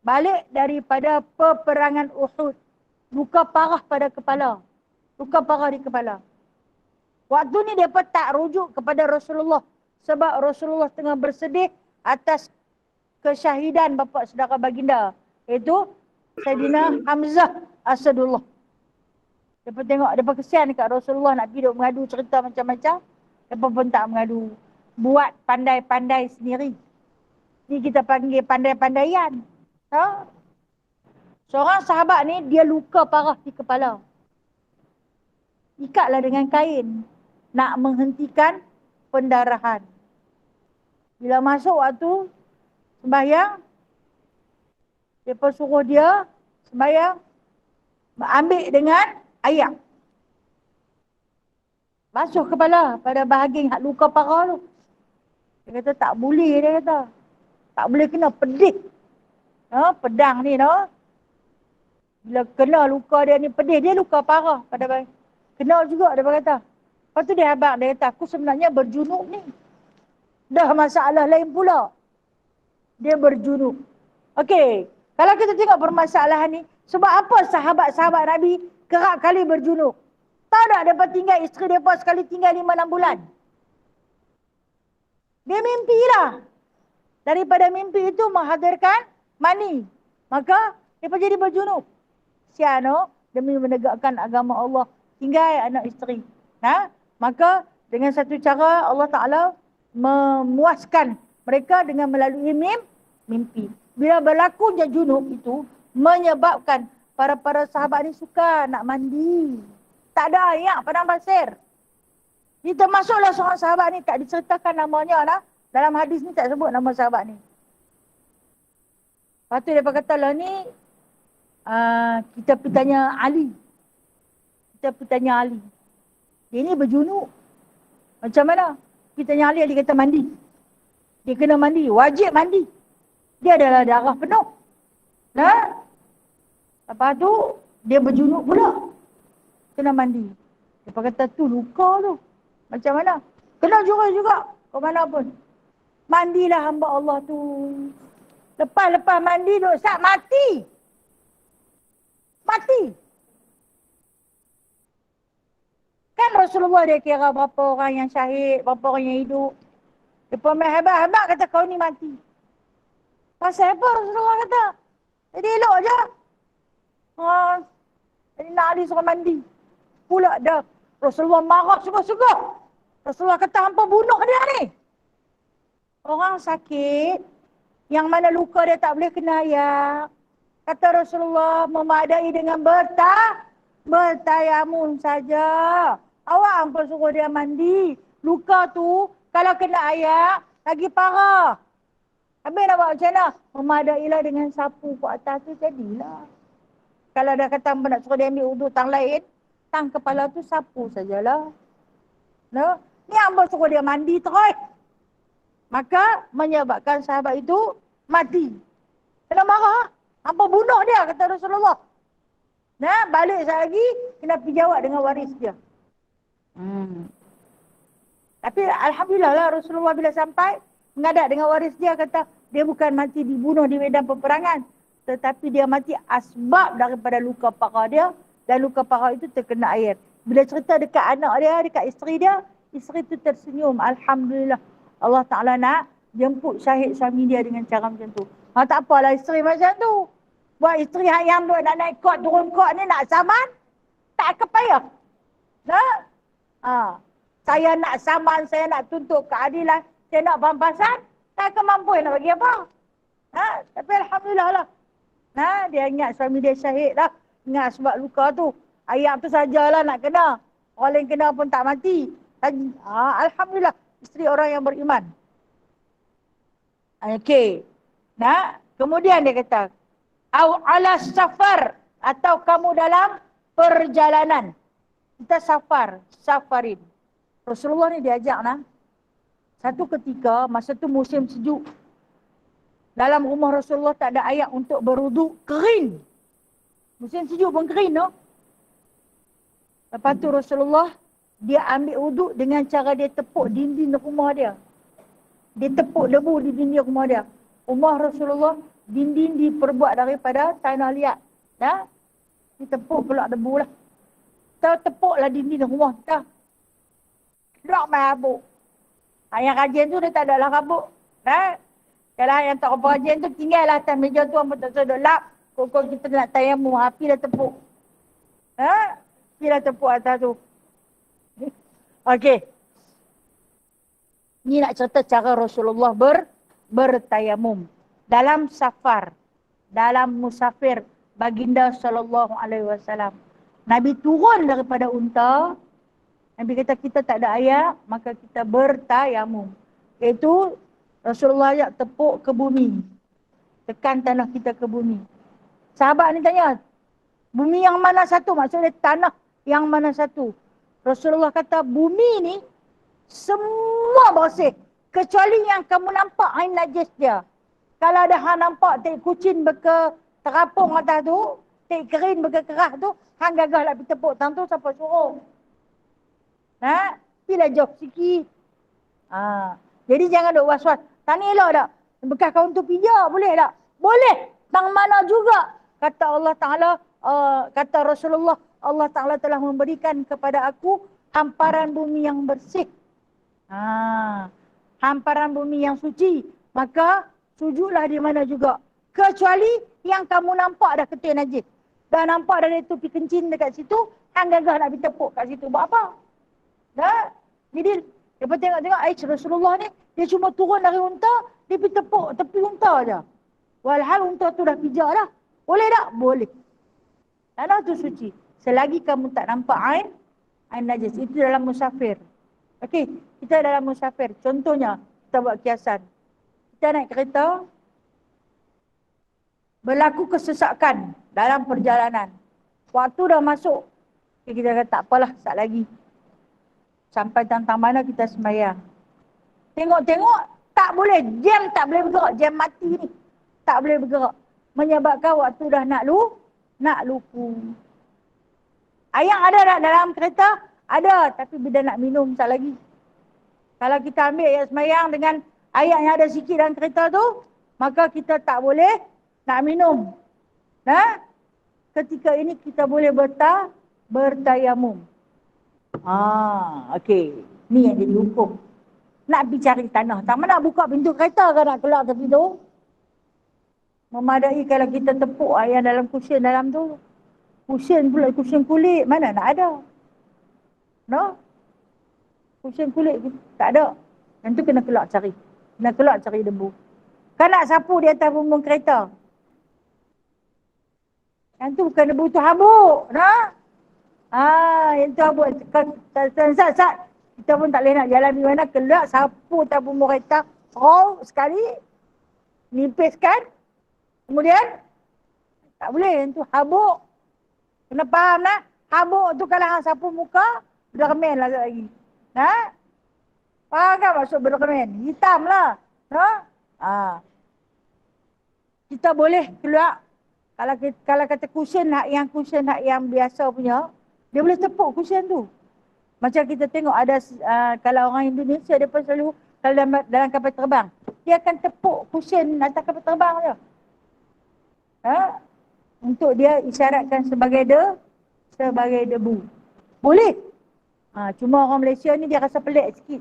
balik daripada peperangan Uhud. Luka parah pada kepala. Luka parah di kepala. Waktu ni dia pun tak rujuk kepada Rasulullah. Sebab Rasulullah tengah bersedih atas kesyahidan bapa saudara baginda. Iaitu Sayyidina Hamzah Asadullah. Dia pun tengok, dia pun kesian dekat Rasulullah nak pergi duk mengadu cerita macam-macam. Dia pun tak mengadu. Buat pandai-pandai sendiri. Ni kita panggil pandai-pandaian. Seorang sahabat ni dia luka parah di kepala. Ikatlah dengan kain. Nak menghentikan pendarahan. Bila masuk waktu sembahyang, dia pun suruh dia sembahyang ambil dengan ayak. Basuh kepala pada bahagian hak luka parah tu. Dia kata tak boleh, dia kata. Tak boleh kena pedih. Pedang ni, bila kena luka dia ni pedih, dia luka parah pada bahagian. Kena juga, dia kata. Lepas tu dia habaq, dia kata, aku sebenarnya berjunub ni. Dah masalah lain pula. Dia berjunub. Okey, kalau kita tengok permasalahan ni, sebab apa sahabat-sahabat Nabi kerap kali berjunub? Tahu tak mereka tinggal isteri mereka sekali tinggal 5-6 bulan? Dia mimpilah. Daripada mimpi itu menghadirkan mani. Maka mereka jadi berjunub. Siano demi menegakkan agama Allah tinggal anak isteri. Maka dengan satu cara Allah Ta'ala memuaskan mereka dengan melalui mimpi. Bila berlaku junub itu menyebabkan para sahabat ni suka nak mandi. Tak ada air padang pasir. Ini termasuklah seorang sahabat ni, tak diceritakan namanya lah. Dalam hadis ni tak sebut nama sahabat ni. Lepas tu dia kata lah ni, kita pergi tanya Ali. Kita pergi tanya Ali. Dia ni berjunub. Macam mana? Kita tanya Ali, dia kata mandi. Dia kena mandi, wajib mandi. Dia adalah darah penuh. Lepas tu, dia berjunub pula. Kena mandi. Dia kata tu luka tu. Macam mana? Kena juga. Ke mana pun. Mandilah hamba Allah tu. Lepas mandi duk sat mati. Mati. Kan Rasulullah dia kira berapa orang yang syahid, berapa orang yang hidup. Dia main hebat-hebat kata kau ni mati. Pasal apa Rasulullah kata? Jadi elok je. Jadi nak Ali suruh mandi. Pula dah. Rasulullah marah sungguh-sungguh. Rasulullah kata hampa bunuh dia ni. Orang sakit, yang mana luka dia tak boleh kena ayak. Kata Rasulullah memadai dengan bertayamun saja. Awak hampa suruh dia mandi. Luka tu kalau kena ayak, lagi parah. Habis nak buat macam mana? Memadailah dengan sapu ke atas tu jadilah. Kalau dah kata hampa nak suruh dia ambil uduk tang lain, tang kepala tu sapu sajalah. Ni hampa suruh dia mandi terus. Maka menyebabkan sahabat itu mati. Kena marah. Hampa bunuh dia, kata Rasulullah. Balik lagi, kena pergi jawab dengan waris dia. Tapi Alhamdulillah lah Rasulullah bila sampai, menghadap dengan waris dia, kata dia bukan mati dibunuh di medan peperangan. Tetapi dia mati asbab daripada luka parah dia. Dan luka parah itu terkena air. Bila cerita dekat anak dia, dekat isteri dia, isteri itu tersenyum. Alhamdulillah. Allah Ta'ala nak jemput syahid suami dia dengan cara macam tu. Tak apalah isteri macam tu. Buat isteri yang nak naik kot, turun kot ni nak saman, tak kepayah. Saya nak saman, saya nak tuntut keadilan, saya nak pampasan, tak kemampu nak bagi apa. Tapi Alhamdulillah lah. Dia ingat suami dia syahid lah. Ingat sebab luka tu. Ayat tu sajalah nak kena. Orang lain kena pun tak mati. Alhamdulillah. Isteri orang yang beriman. Okey. Kemudian dia kata, au ala safar, atau kamu dalam perjalanan. Kita safarin. Rasulullah ni diajak satu ketika, masa tu musim sejuk. Dalam rumah Rasulullah tak ada air untuk berwuduk, kering. Musim sejuk pun kering no. Lepas tu Rasulullah, dia ambil wuduk dengan cara dia tepuk dinding rumah dia. Dia tepuk debu di dinding rumah dia. Rumah Rasulullah, dinding diperbuat daripada tanah liat. Dia tepuk keluar debu lah. Tepuklah dinding rumah kita. Keluar main habuk. Yang rajin tu dia tak ada lah habuk. Kalau yang tak apa rajin tu tinggal lah atas meja tu, apa tak sedut lap. Kok kita nak tayamum, api dah tepuk. Api dah tepuk atas tu. Okey. Ni nak cerita cara Rasulullah bertayamum. Dalam safar, dalam musafir, baginda SAW. Nabi turun daripada unta. Nabi kata kita tak ada air, maka kita bertayamum. Iaitu Rasulullah ajak tepuk ke bumi. Tekan tanah kita ke bumi. Sahabat ni tanya, bumi yang mana satu? Maksudnya tanah yang mana satu? Rasulullah kata bumi ni semua bersih. Kecuali yang kamu nampak air najis dia. Kalau ada hang nampak tak kucing terapung atas tu, tak kering berkerah tu, hang gagah lah pergi tepuk tang tu, siapa suruh? Bila jauh sikit. Jadi jangan duk was-was. Tak ni elok tak? Bekas kawan tu pijak, boleh tak? Boleh. Tang mana juga. Kata Allah Ta'ala, kata Rasulullah, Allah Ta'ala telah memberikan kepada aku hamparan bumi yang bersih. Hamparan bumi yang suci. Maka sujudlah di mana juga. Kecuali yang kamu nampak dah ketul najis. Dah nampak dah itu pergi kencing dekat situ, hang gagah nak pergi tepuk kat situ. Buat apa? Dah? Jadi, lepas tengok-tengok Rasulullah ni, dia cuma turun dari unta, dia pergi tepuk tepi unta je. Walhal unta tu dah pijak dah. Boleh tak? Boleh. Tanah tu suci. Selagi kamu tak nampak ain najis. Itu dalam musafir. Okey, kita dalam musafir. Contohnya, kita buat kiasan. Kita naik kereta, berlaku kesesakan dalam perjalanan. Waktu dah masuk, kita kata tak apalah, sat lagi. Sampai tentang mana kita sembahyang. Tengok-tengok, tak boleh. Jam tak boleh bergerak. Jam mati ni. Tak boleh bergerak. Menyebabkan waktu dah nak lupu. Ayam ada tak dalam kereta? Ada. Tapi bila nak minum, tak lagi. Kalau kita ambil ayat sembahyang dengan ayat yang ada sikit dalam kereta tu, maka kita tak boleh nak minum. Nah, ketika ini kita boleh bertayamum. Okey. Ni yang jadi hukum. Nak pergi cari tanah. Tak mana nak buka pintu kereta ke nak keluar tepi tu? Memadai kalau kita tepuk ayam dalam kusin dalam tu. Kusin pula, kusin kulit. Mana nak ada? No? Kusin kulit tak ada. Yang tu kena keluar cari. Kena keluar cari debu. Kan nak sapu di atas bumbung kereta. Yang tu bukan debu tu habuk. Nah? Yang tu habuk. Sat. Kita pun tak boleh nak jalan di mana. Keluar sapu atas bumbung kereta. Sekali. Nipiskan. Kemudian. Tak boleh. Yang tu habuk. Kena faham lah. Habuk tu kalau hang sapu muka. Berdemen lah lagi. Faham kan maksud berdemen? Hitam lah. Kita boleh keluar. Kalau kata kusin hak yang biasa punya, dia boleh tepuk kusin tu. Macam kita tengok ada kalau orang Indonesia dia pun selalu kalau dalam kapal terbang, dia akan tepuk kusin atas kapal terbang je. Untuk dia isyaratkan sebagai debu. Boleh. Cuma orang Malaysia ni dia rasa pelik sikit.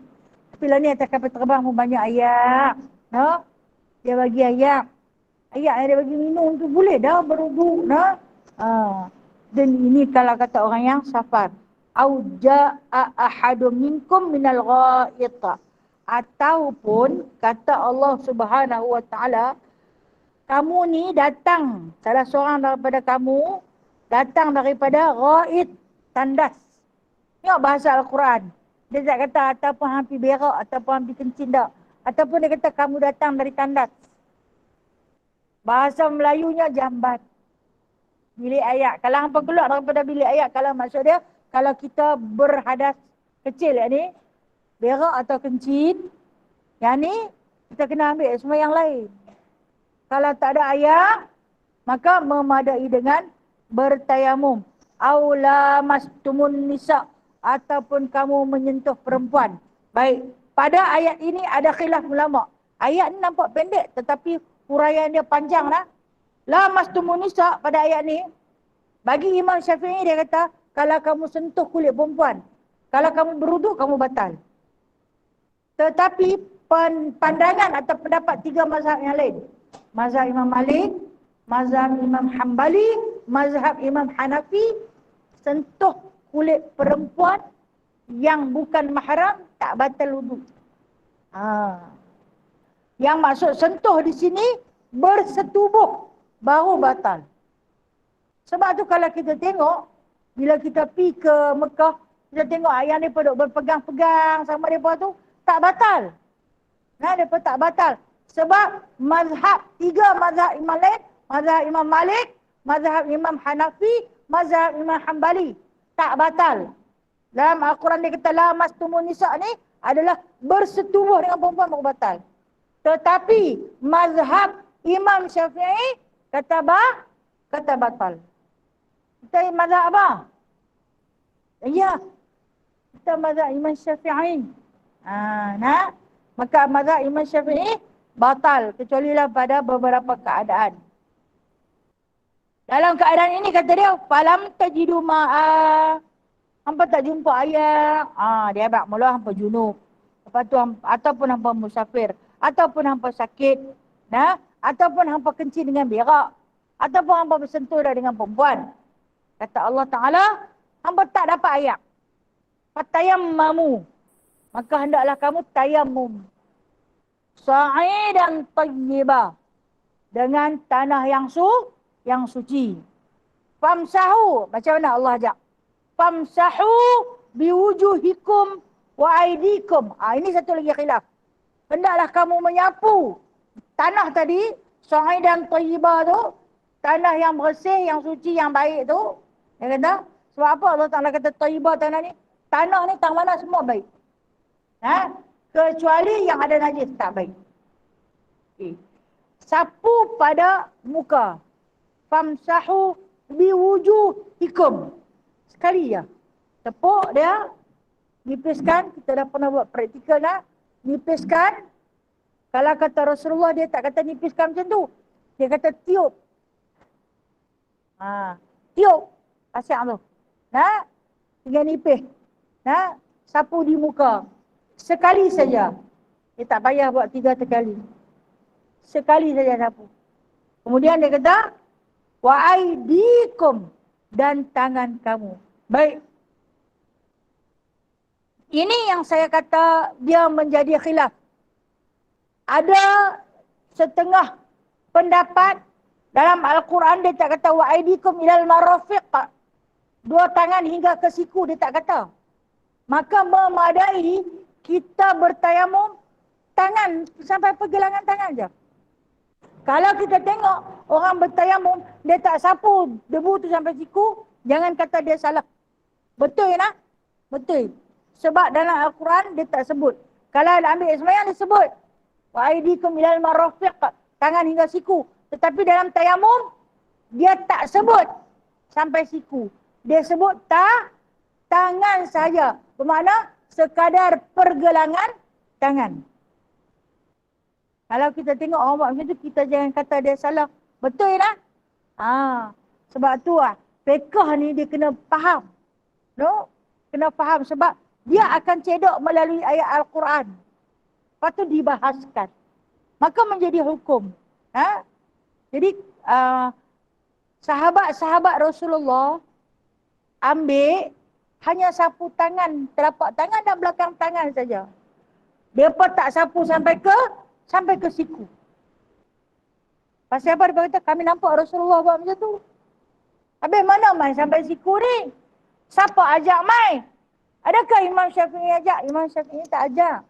Tapi lah ni atas kapal terbang pun banyak ayak. Dia bagi ayak. Ayak yang dia bagi minum tu boleh dah beruduk. Dan ini kalau kata orang yang safar. Au ja'a ahadun minkum minal ghaita. Ataupun kata Allah Subhanahu wa taala, kamu ni datang, salah seorang daripada kamu datang daripada ghaid, tandas. Tengok bahasa Al-Quran. Dia tak kata ataupun hampir berak ataupun hampir kencing tak. Ataupun dia kata kamu datang dari tandas. Bahasa Melayunya jambat. Bilik ayak. Kalau hampa keluar daripada bilik ayak, kalau maksud dia, kalau kita berhadas kecil yang ni, berak atau kencing, yang ni, kita kena ambil semua yang lain. Kalau tak ada ayak, maka memadai dengan bertayamum. Aula mastumun nisa, ataupun kamu menyentuh perempuan. Baik, pada ayat ini ada khilaf ulama. Ayat ni nampak pendek, tetapi huraian dia panjang lah. La mastumun nisa pada ayat ni, bagi Imam Syafi'i dia kata, kalau kamu sentuh kulit perempuan, kalau kamu beruduk, kamu batal. Tetapi pandangan atau pendapat tiga mazhab yang lain. Mazhab Imam Malik, mazhab Imam Hanbali, mazhab Imam Hanafi, sentuh kulit perempuan yang bukan mahram tak batal wuduk. Yang maksud sentuh di sini bersetubuh baru batal. Sebab tu kalau kita tengok, bila kita pergi ke Mekah, kita tengok ayam mereka duk berpegang-pegang sama mereka tu, tak batal. Mereka tak batal. Sebab tiga mazhab Imam lain, mazhab Imam Malik, mazhab Imam Hanafi, mazhab Imam Hanbali, tak batal. Dalam Al-Quran dia kata, la mastumun nisa ni adalah bersetubuh dengan perempuan baru batal. Tetapi mazhab Imam Syafi'i kata batal. Kita mazhab apa? Ya. Kita mazhab Imam Syafi'i. Maka mazhab Imam Syafi'i batal kecuali lah pada beberapa keadaan. Dalam keadaan ini kata dia, falam tajidu ma'a, hampa tak jumpa air. Dia abang mula hampa junub. Lepas tu ataupun hampa musafir, ataupun hampa sakit, nah, ataupun hampa kencing dengan berak, ataupun hampa bersentuh dengan perempuan. Kata Allah Taala, hampa tak dapat air. Fatayammamu, maka hendaklah kamu tayamum. Sa'idan tayyibah, dengan tanah yang suci. Famsahu, macam mana Allah ajak? Famsahu biwujuhikum wa aidikum. Ini satu lagi khilaf. Hendaklah kamu menyapu tanah tadi, sa'idan tayyibah tu, tanah yang bersih, yang suci, yang baik tu. Dia kata, sebab apa Allah Ta'ala kata tayyibah tanah ni? Tanah ni tang mana semua baik. Kecuali yang ada najis tak baik. Okay. Sapu pada muka. Famsahu biwujuhikum. Sekali je. Tepuk dia, nipiskan. Kita dah pernah buat praktikal dah. Nipiskan. Kalau kata Rasulullah, dia tak kata nipiskan macam tu. Dia kata tiup. Tiup. Pasang tu. Tinggal nipis. Sapu di muka. Sekali saja. Dia tak payah buat 3 kali. Sekali saja sapu. Kemudian dia kata, wa aidikum, dan tangan kamu. Baik. Ini yang saya kata dia menjadi khilaf. Ada setengah pendapat dalam Al-Quran dia tak kata wa aidikum ilal marafiq. 2 tangan hingga ke siku dia tak kata. Maka memadai kita bertayamum tangan sampai pergelangan tangan je. Kalau kita tengok orang bertayamum, dia tak sapu debu tu sampai siku, jangan kata dia salah. Betul ya nak? Betul. Sebab dalam Al-Quran dia tak sebut. Kalau ambil sembahyang dia sebut. Wa aidikum ilal marafiq, tangan hingga siku. Tetapi dalam tayamum, dia tak sebut sampai siku. Dia sebut tangan saja. Bermakna sekadar pergelangan tangan. Kalau kita tengok orang buat macam tu, kita jangan kata dia salah. Betul tak? Sebab tu fiqh ni dia kena faham. No? Kena faham sebab dia akan cedok melalui ayat Al-Quran. Lepas tu dibahaskan. Maka menjadi hukum. Jadi sahabat-sahabat Rasulullah ambil hanya sapu tangan, telapak tangan dan belakang tangan saja. Mereka tak sapu sampai ke siku. Pasal apa dia kata, kami nampak Rasulullah buat macam tu. Habis mana mai sampai siku ni? Siapa ajak mai? Adakah Imam Syafi'i ajak? Imam Syafi'i tak ajak.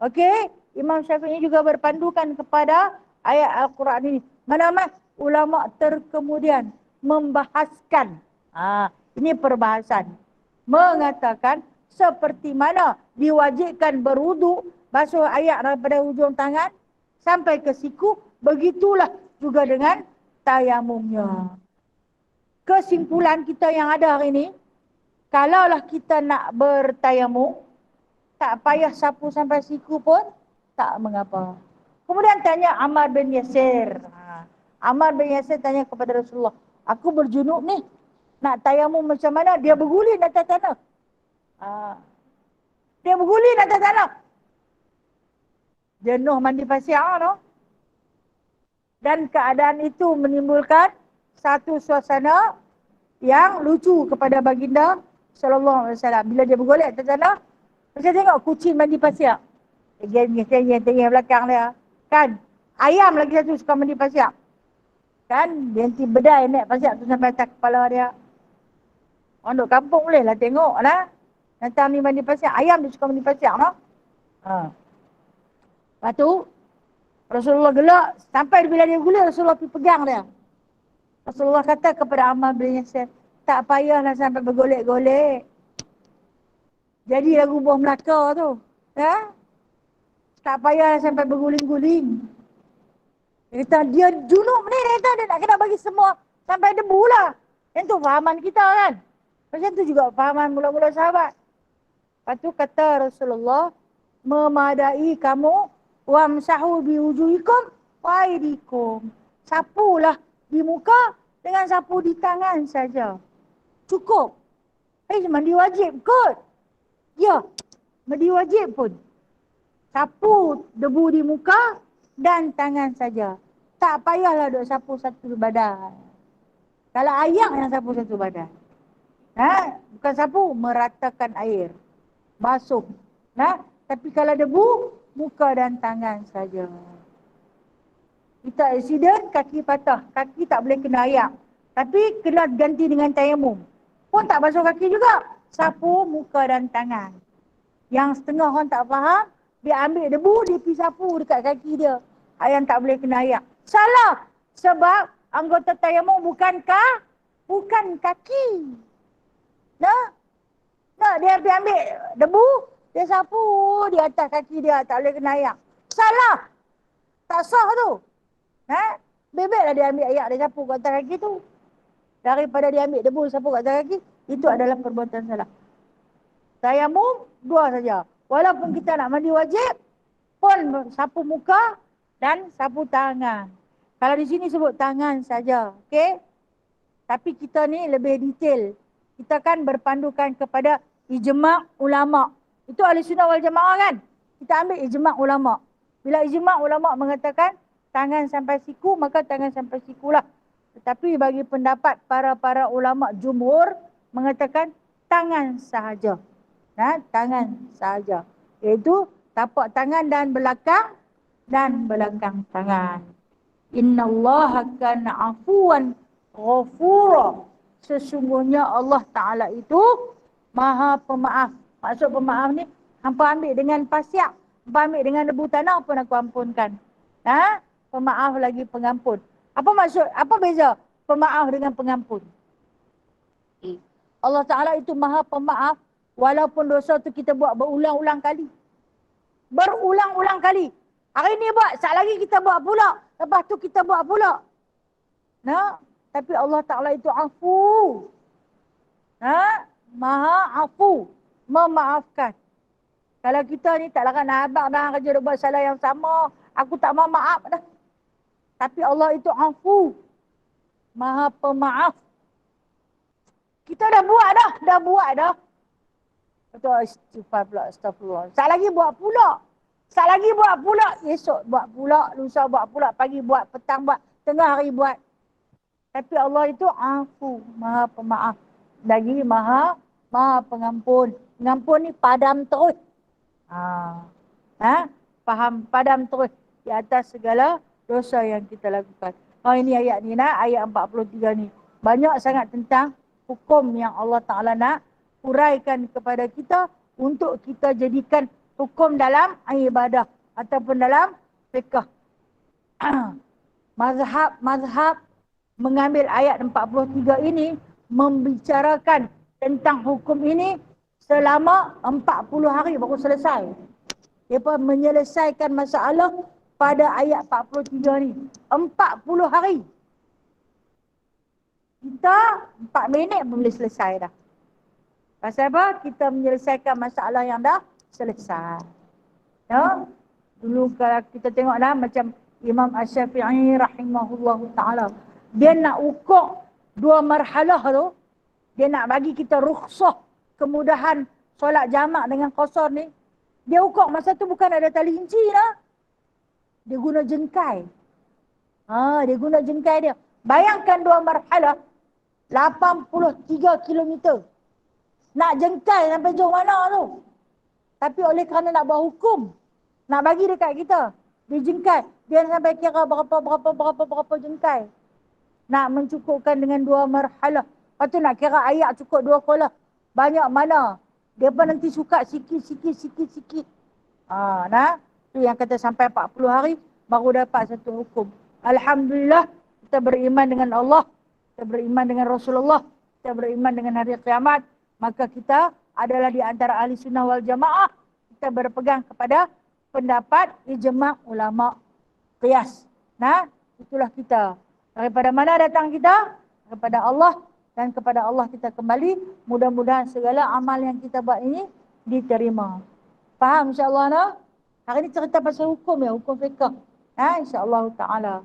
Okey, Imam Syafi'i juga berpandukan kepada ayat Al-Quran ini. Mana ulama terkemudian membahaskan. Ini perbahasan. Mengatakan seperti mana diwajibkan berwuduk, basuh ayat daripada hujung tangan sampai ke siku, begitulah juga dengan tayamumnya. Kesimpulan kita yang ada hari ini, kalaulah kita nak bertayamum, tak payah sapu sampai siku pun tak mengapa. Kemudian tanya Ammar bin Yasir. Ammar bin Yasir tanya kepada Rasulullah, aku berjunub ni, nak tayamum macam mana? Dia berguling atas tanah. Dia berguling atas tanah. Jenuh mandi pasir tu. Dan keadaan itu menimbulkan satu suasana yang lucu kepada baginda sallallahu alaihi wasallam. Bila dia bergolek atas tanah, macam tengok kucing mandi pasir. Tengah belakang dia. Kan? Ayam lagi satu suka mandi pasir. Kan? Dia nanti bedai naik pasir tu sampai atas kepala dia. Orang duduk kampung boleh lah tengok lah. Nanti ni mandi pasir. Ayam dia suka mandi pasir. No? Lepas tu, Rasulullah gelak. Sampai bila dia gula, Rasulullah pergi pegang dia. Rasulullah kata kepada Ammar bin Yasir, tak payahlah sampai bergolek-golek. Jadi lagu buah Melaka tu. Tak payahlah sampai berguling-guling. Dia kata, dia junub ni, dia kata, dia nak kena bagi semua sampai debu lah. Yang tu fahaman kita kan. Macam tu juga fahaman mula-mula sahabat. Lepas tu kata Rasulullah, memadai kamu. Wamsahu biwujuhikum wa aydikum. Sapulah di muka dengan sapu di tangan saja. Cukup. Mandi wajib kot. Ya, mandi wajib pun. Sapu debu di muka dan tangan saja. Tak payahlah duk sapu satu badan. Kalau ayak yang sapu satu badan. Bukan sapu, meratakan air. Basuh. Tapi kalau debu, muka dan tangan saja. Kita aksiden, kaki patah. Kaki tak boleh kena ayak. Tapi kena ganti dengan tayamum. Pun tak basuh kaki juga. Sapu muka dan tangan. Yang setengah orang tak faham, dia ambil debu, dia pergi sapu dekat kaki dia. Yang tak boleh kena ayak. Salah. Sebab anggota tayamum bukan kaki. Dia pergi ambil debu, dia sapu di atas kaki dia, tak boleh kena ayak. Salah. Tak sah tu. Bebeklah dia ambil ayak, dia sapu kat atas kaki tu. Daripada dia ambil debu, sapu kat atas kaki, itu adalah perbuatan salah. Tayamum, dua saja. Walaupun kita nak mandi wajib, pun sapu muka dan sapu tangan. Kalau di sini sebut tangan saja, okey? Tapi kita ni lebih detail. Kita kan berpandukan kepada ijma' ulama'. Itu ahli sunnah wal jamaah kan? Kita ambil ijma' ulama'. Bila ijma' ulama' mengatakan tangan sampai siku, maka tangan sampai sikulah. Tetapi bagi pendapat para ulama' jumhur mengatakan tangan sahaja. Tangan sahaja. Iaitu tapak tangan dan belakang tangan. Innallaha kana afuwan ghafura. Sesungguhnya Allah Ta'ala itu Maha Pemaaf. Maksud pemaaf ni, hampa ambil dengan pasyak, hampa ambil dengan debu tanah pun aku ampunkan. Pemaaf lagi pengampun. Apa maksud? Apa beza pemaaf dengan pengampun? Allah Ta'ala itu Maha Pemaaf walaupun dosa tu kita buat berulang-ulang kali. Berulang-ulang kali. Hari ni buat, sat lagi kita buat pula. Lepas tu kita buat pula. Tapi Allah Ta'ala itu afu. Maha afu. Memaafkan. Kalau kita ni tak larat nak abang dah kerja dia buat salah yang sama. Aku tak mau maaf dah. Tapi Allah itu afu. Maha pemaaf. Kita dah buat dah. Betul, istighfar pula, astagfirullah. Sat lagi buat pula. Esok buat pula, lusa buat pula, pagi buat, petang buat, tengah hari buat. Tapi Allah itu afu, Maha Pemaaf. Lagi Maha Pengampun. Pengampun ni padam terus. Faham, padam terus di atas segala dosa yang kita lakukan. Ini ayat ni ayat 43 ni. Banyak sangat tentang hukum yang Allah Ta'ala nak uraikan kepada kita untuk kita jadikan hukum dalam ibadah ataupun dalam fiqh. Mazhab mengambil ayat 43 ini membicarakan tentang hukum ini selama 40 hari baru selesai. Dia pun menyelesaikan masalah pada ayat 43 ni. 40 hari. Kita 4 minit pun boleh selesai dah. Pasal apa? Kita menyelesaikan masalah yang dah selesai. Dulu kalau kita tengok macam Imam Asy-Syafi'i rahimahullahu ta'ala. Dia nak ukur 2 marhalah tu. Dia nak bagi kita rukhsah, kemudahan solat jamak dengan qasar ni. Dia ukur masa tu bukan ada tali inci dah. Dia guna jengkai. Dia guna jengkai dia. Bayangkan 2 marhalah 83 kilometer. Nak jengkai sampai jauh mana tu. Tapi oleh kerana nak buat hukum, nak bagi dekat kita, dia jengkai. Dia sampai kira berapa jengkai. Nak mencukupkan dengan 2 marhalah. Lepas tu nak kira ayat cukup 2 kolah. Banyak mana. Dia pun nanti suka sikit. Tu yang kata sampai 40 hari baru dapat satu hukum. Alhamdulillah kita beriman dengan Allah, kita beriman dengan Rasulullah, kita beriman dengan hari kiamat. Maka kita adalah di antara ahli sunnah wal jamaah. Kita berpegang kepada pendapat ijma' ulama' qiyas. Itulah kita. Daripada mana datang kita? Kepada Allah. Dan kepada Allah kita kembali. Mudah-mudahan segala amal yang kita buat ini diterima. Faham insya-Allah no? Hari ni cerita pasal hukum ya, hukum fiqh. Insya-Allah taala.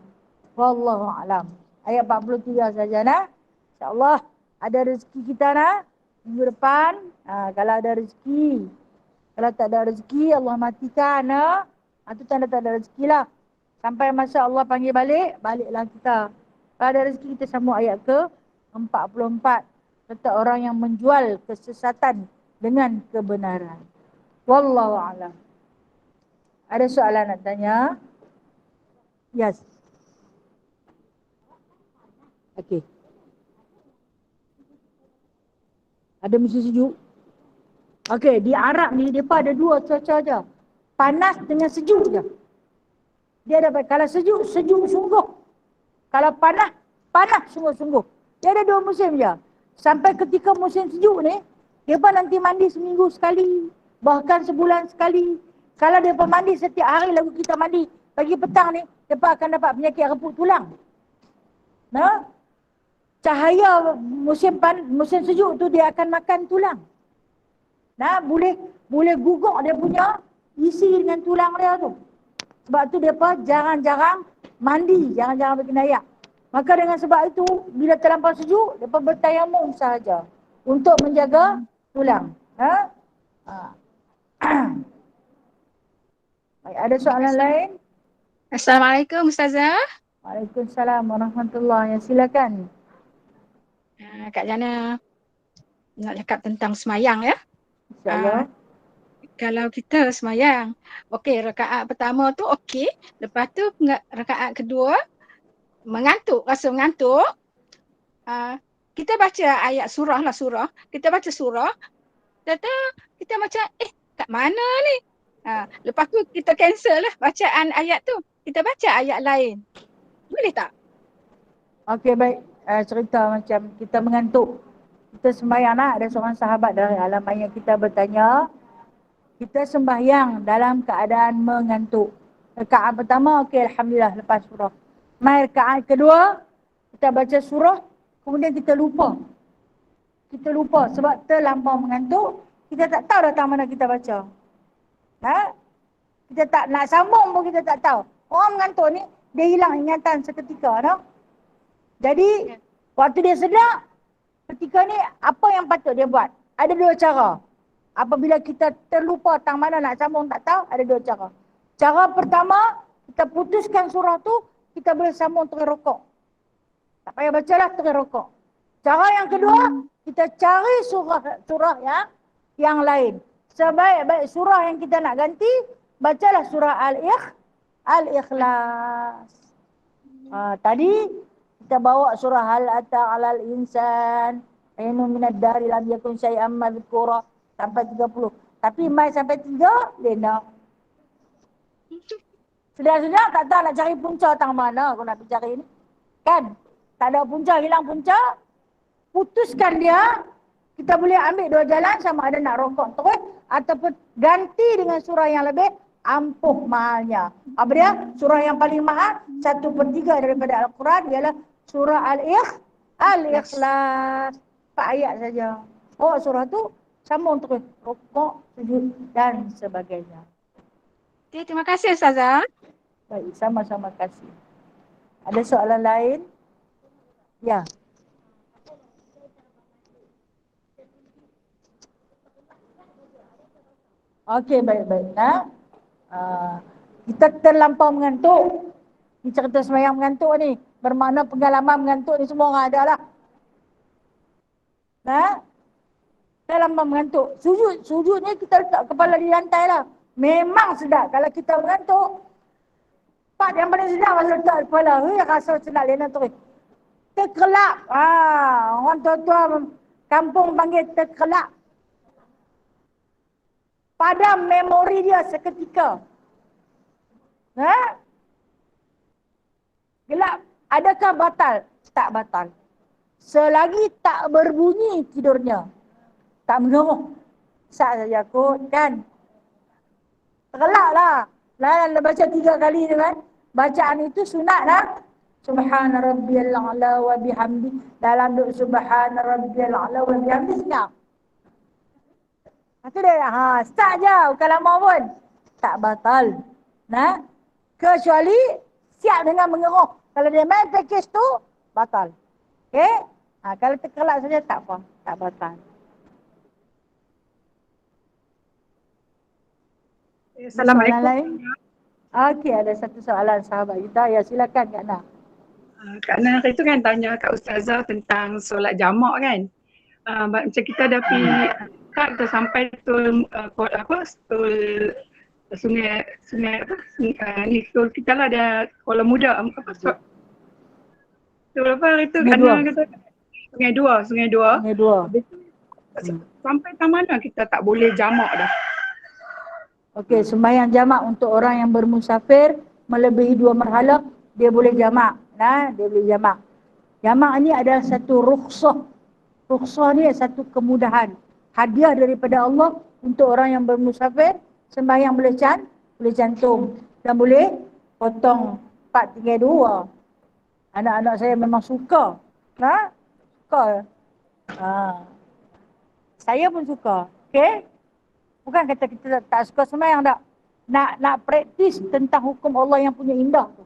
Wallahu alam. Ayat 43 saja nah. Insya-Allah ada rezeki kita nah minggu depan. Kalau ada rezeki. Kalau tak ada rezeki Allah matikan nah. Itu tanda tak ada rezeki lah. Sampai masa Allah panggil balik, baliklah kita. Kalau ada rezeki kita sambung ayat ke 44. Tentang orang yang menjual kesesatan dengan kebenaran. Wallahu a'lam. Ada soalan nak tanya? Yes. Okey. Ada musim sejuk? Okey, di Arab ni depa ada dua cuaca aja. Panas dengan sejuk je. Dia ada kalau sejuk, sejuk sungguh. Kalau panas, panas sungguh-sungguh. Dia ada dua musim je. Sampai ketika musim sejuk ni, depa nanti mandi seminggu sekali, bahkan sebulan sekali. Kalau depa mandi setiap hari lagu kita mandi, pagi petang ni, depa akan dapat penyakit reput tulang. Nah, cahaya musim sejuk tu dia akan makan tulang. Nah, boleh guguk dia punya isi dengan tulang dia tu. Sebab tu depa jarang-jarang mandi, jarang-jarang berkena air. Maka dengan sebab itu, bila terlampau sejuk, depa bertayamum sahaja untuk menjaga tulang. Baik, ada soalan lain? Assalamualaikum Ustazah. Waalaikumsalam warahmatullahi wabarakatuh. Silakan. Kak Jana nak cakap tentang semayang ya. InsyaAllah. Kalau kita semayang, okey, rakaat pertama tu okey, lepas tu rakaat kedua rasa mengantuk, kita baca ayat surah, kita baca surah, kita macam kat mana ni? Lepas tu kita cancel lah bacaan ayat tu, kita baca ayat lain. Boleh tak? Okey, baik. Cerita macam kita mengantuk. Kita sembahyang lah. Ada seorang sahabat dari alam maya kita bertanya, kita sembahyang dalam keadaan mengantuk. Rakaat pertama, okey, alhamdulillah, lepas surah. Mai rakaat kedua, kita baca surah, kemudian kita lupa. Kita lupa sebab terlampau mengantuk, kita tak tahu datang mana kita baca. Kita tak nak sambung pun kita tak tahu. Orang mengantuk ni, dia hilang ingatan seketika. No? Jadi, waktu dia sedar, ketika ni apa yang patut dia buat? Ada dua cara. Apabila kita terlupa tang mana nak sambung tak tahu, ada dua cara. Cara pertama, kita putuskan surah tu, kita boleh sambung terus rokok. Tak payah bacalah terus rokok. Cara yang kedua, kita cari surah yang lain. Sebaik-baik surah yang kita nak ganti, bacalah surah Al-Ikhlas. Tadi kita bawa surah Hal Ata 'alal Insan, Ainun minad dari lam yakun syai'an madhkura sampai 30. Tapi mai sampai 3, lena. Sudah tak tahu nak cari punca tang mana aku nak pergi cari ni. Kan? Tak ada punca, hilang punca. Putuskan dia. Kita boleh ambil dua jalan, sama ada nak rokok terus ataupun ganti dengan surah yang lebih ampuh mahalnya. Apa dia? Surah yang paling mahal 1/3 daripada Al-Quran ialah surah Al-Ikhlas. 4 ayat saja. Surah tu sambung terus rokok, sujud dan sebagainya. Okay, terima kasih Ustazah. Baik, sama-sama kasih. Ada soalan lain? Ya. Okey, baik-baik. Kita terlampau mengantuk. Ni cerita semayang mengantuk ni. Bermakna pengalaman mengantuk ni semua orang ada lah. Terlampau mengantuk. Sujud ni kita letak kepala di lantai lah. Memang sedap. Kalau kita mengantuk, part yang paling sedap masa letak kepala. Rasa macam nak lena terus. Terkelap. Orang tua-tua kampung panggil terkelap. Padam memori dia seketika. Gelap. Adakah batal? Tak batal. Selagi tak berbunyi tidurnya. Tak mengeruh. Sat saja kot kan. Terkelak lah. Dah baca 3 kali tu kan. Bacaan itu sunat lah. Subhana rabbiyal a'la wa bihamdi. Dalam duk subhana rabbiyal a'la wa bihamdi sedap. Itu dia, start je, bukan lama pun. Tak batal. Nah, kecuali siap dengan mengeruh. Kalau dia main package tu, batal. Okay? Kalau terkelak saja tak apa, tak batal. Soalan Assalamualaikum. lain? Okey, ada satu soalan sahabat kita. Ya, silakan Kak Nah. Kak Nah itu kan tanya Kak Ustazah tentang solat jamak kan. Macam kita dah pergi kita sampai tul tul sungai apa? Ni tul kita lah ada Kuala Muda apa tul apa itu Sungai Kak Dua. Nah kata Sungai Dua. Sungai Dua. Habis tu sampai ke mana kita tak boleh jamak dah? Okey, sembahyang jamak untuk orang yang bermusafir melebihi 2 marhalah, dia boleh jamak. Nah, dia boleh jamak. Jamak ni adalah satu rukhsah. Rukhsah ni satu kemudahan. Hadiah daripada Allah untuk orang yang bermusafir, sembahyang boleh cantum dan boleh potong 4-3-2. Anak-anak saya memang suka. Suka. Saya pun suka. Okey? Bukan kata kita tak suka sembahyang tak. Nak praktis tentang hukum Allah yang punya indah tu.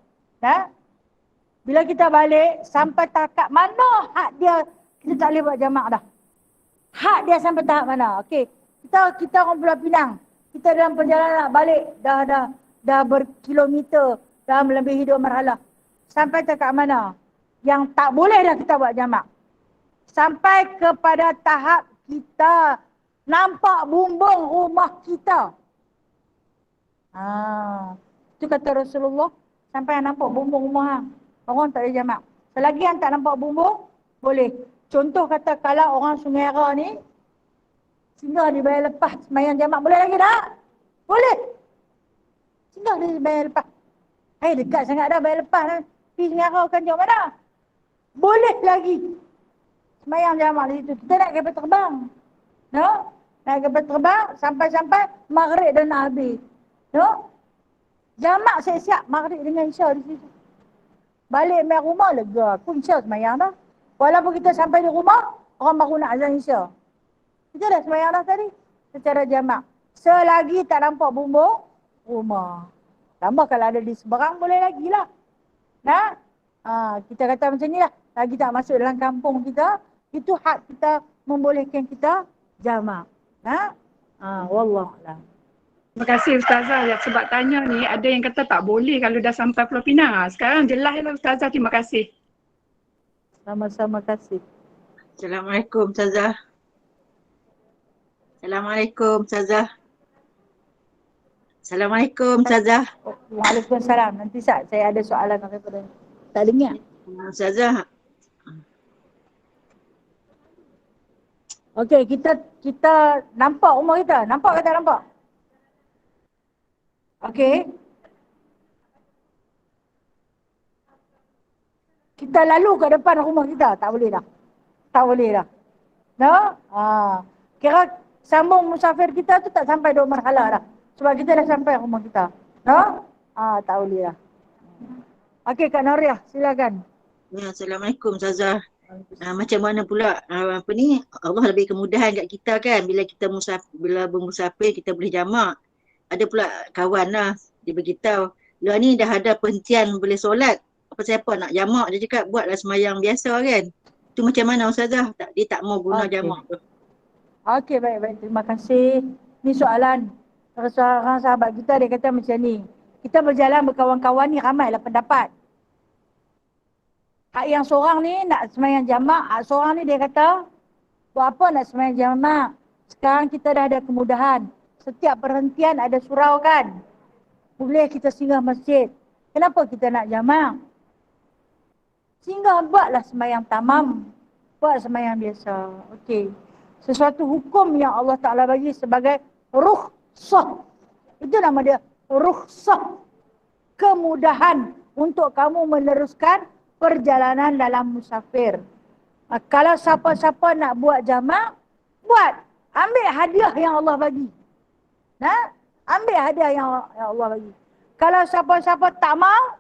Bila kita balik, sampai tahap mana hak dia, kita tak boleh buat jamak dah. Hak dia sampai tahap mana? Okey. Kita orang Pulau Pinang. Kita dalam perjalanan nak balik dah berkilometer, dah melebihi 2 marhalah. Sampai tahap mana? Yang tak boleh dah kita buat jamak. Sampai kepada tahap kita nampak bumbung rumah kita. Itu kata Rasulullah, sampai yang nampak bumbung rumah orang tak boleh jamak. Selagi yang tak nampak bumbung, boleh. Contoh kata kalau orang Sungai Ara ni singgah di bayar lepas sembahyang jamak, boleh lagi tak? Boleh. Singgah di bayar lepas. Dekat sangat dah bayar lepas dah. Pergi Sungai Ara kan jauh mana? Boleh lagi sembahyang jamak di situ. Kita naik kapal terbang. Naik kapal terbang sampai maghrib dah nak habis. Jamak siap-siap maghrib dengan isya di situ. Balik main rumah lega. Aku isya sembahyang dah. Walaupun kita sampai di rumah, orang baru nak azan isya. Kita dah sembahyang dah tadi. Secara jamak. Selagi tak nampak bumbung rumah. Tambah kalau ada di seberang boleh lagi lah. Kita kata macam ni lah. Lagi tak masuk dalam kampung kita, itu hak kita membolehkan kita jamak. Wallahualam. Terima kasih Ustazah ya, sebab tanya ni ada yang kata tak boleh kalau dah sampai Pulau Pinang. Sekarang jelas lah Ustazah, terima kasih. Sama-sama kasih. Assalamualaikum Ustazah. Assalamualaikum Ustazah. Assalamualaikum Ustazah. Waalaikumsalam. Nanti saya ada soalan daripada tak dengar. Ustazah. Okey, kita nampak rumah kita. Nampak ke tak nampak? Okey. Kita lalu ke depan rumah kita. Tak boleh dah. Tak boleh dah. Kira sambung musafir kita tu tak sampai 2 marhalah dah. Sebab kita dah sampai rumah kita. Tak boleh dah. Okey, Kak Noriah, silakan. Ya, Assalamualaikum Ustazah. Macam mana pula Allah lebih kemudahan kat kita kan bila kita bermusafir kita boleh jamak. Ada pula kawan lah dia beritahu, "Lah ni dah ada penghentian boleh solat. Apa siapa nak jamak?" Dia cakap buatlah sembahyang biasa kan. Tu macam mana Ustazah? Dia tak mau guna jamak tu. Okey, baik. Terima kasih. Ni soalan seorang sahabat kita, dia kata macam ni. Kita berjalan berkawan-kawan ni ramailah pendapat. Hak yang seorang ni nak sembahyang jamak, hak seorang ni dia kata, buat apa nak sembahyang jamak? Sekarang kita dah ada kemudahan. Setiap perhentian ada surau kan? Boleh kita singgah masjid. Kenapa kita nak jamak? Singgah buatlah sembahyang tamam. Buat sembahyang biasa. Okey. Sesuatu hukum yang Allah Ta'ala bagi sebagai rukhsah. Itu nama dia, rukhsah. Kemudahan untuk kamu meneruskan perjalanan dalam musafir. Kalau siapa-siapa nak buat jamak, buat. Ambil hadiah yang Allah bagi. Ambil hadiah yang Allah bagi. Kalau siapa-siapa tak mau,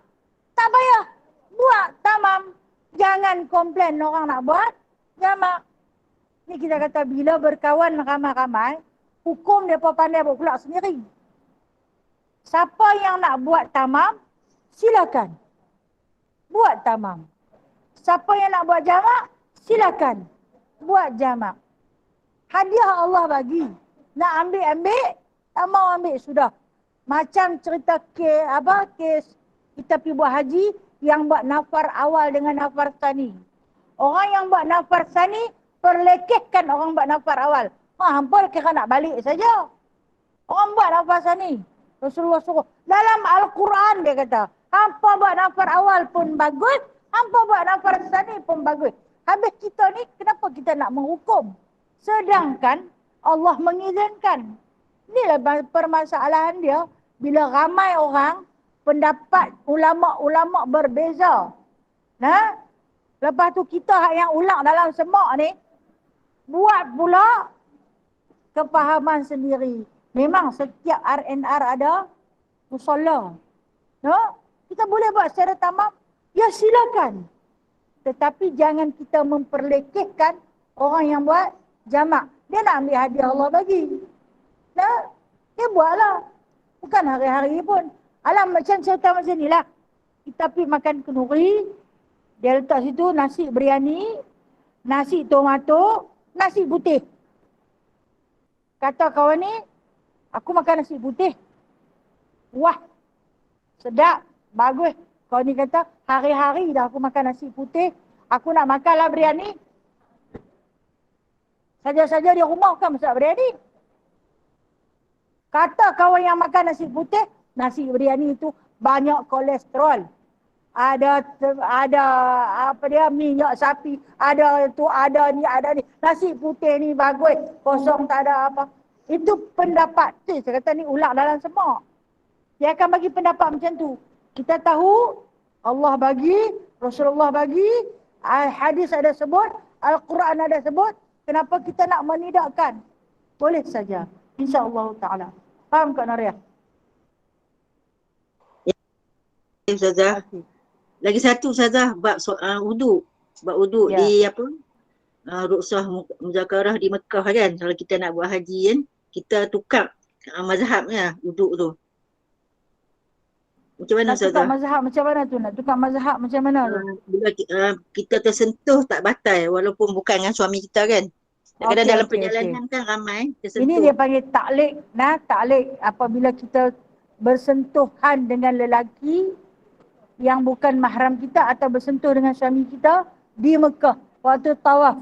tak payah. Buat tamam. Jangan komplain orang nak buat jamak. Ni kita kata bila berkawan ramai-ramai, Hukum mereka pandai buat pula sendiri. Siapa yang nak buat tamam, silakan. Buat tamam. Siapa yang nak buat jamak, silakan. Buat jamak. Hadiah Allah bagi. Nak ambil, tak mau ambil, sudah. Macam cerita kes kita pergi buat haji, yang buat nafar awal dengan nafar sani. Orang yang buat nafar sani, perlekehkan orang buat nafar awal. Hampa kira nak balik saja. Orang buat nafar sani. Rasulullah suruh. Dalam Al-Quran dia kata, hampa buat nafar awal pun bagus, hampa buat nafar sani pun bagus. Habis kita ni, kenapa kita nak menghukum? Sedangkan Allah mengizinkan. Inilah permasalahan dia. Bila ramai orang, pendapat ulama-ulama berbeza. Nah, lepas tu kita yang ulang dalam semak ni, buat pula kefahaman sendiri. Memang setiap RNR ada musalla. No? Kita boleh buat secara tamam? Ya silakan. Tetapi jangan kita memperlekehkan orang yang buat jamak. Dia nak ambil hadiah Allah bagi. Nah, dia buatlah. Bukan hari-hari pun. Alam macam cerita macam ni lah. Kita pergi makan kenduri. Dia letak situ nasi biryani, nasi tomato, nasi putih. Kata kawan ni, aku makan nasi putih. Wah, sedap, bagus. Kawan ni kata, hari-hari dah aku makan nasi putih. Aku nak makanlah biryani. Saja-saja dia rumah kan masak biryani. Kata kawan yang makan nasi putih, nasi biryani itu banyak kolesterol. Ada apa dia, minyak sapi, ada tu, ada ni. Nasi putih ni bagus, kosong tak ada apa. Itu pendapat. Saya kata ni ulang dalam semak. Dia akan bagi pendapat macam tu. Kita tahu Allah bagi, Rasulullah bagi, hadis ada sebut, Al-Quran ada sebut. Kenapa kita nak menidakkan? Boleh saja. InsyaAllah ta'ala. Faham Kak Nariah? Ya, Ustazah. Okay. Lagi satu Ustazah, bab wudu. Bab wudu Ya. di apa? Ruksah muzakarah di Mekah kan. Kalau kita nak buat haji kan, kita tukar mazhabnya wudu tu. Macam mana Nak tukar Ustazah? mazhab macam mana tu? Nak tukar mazhab macam mana tu? Bila kita tersentuh tak batal walaupun bukan dengan suami kita kan. Kadang-kadang Okey, dalam okey, perjalanan kan ramai tersentuh. Ini dia panggil taklik. Nah, taklik apabila kita bersentuhan dengan lelaki yang bukan mahram kita atau bersentuh dengan suami kita di Mekah waktu tawaf.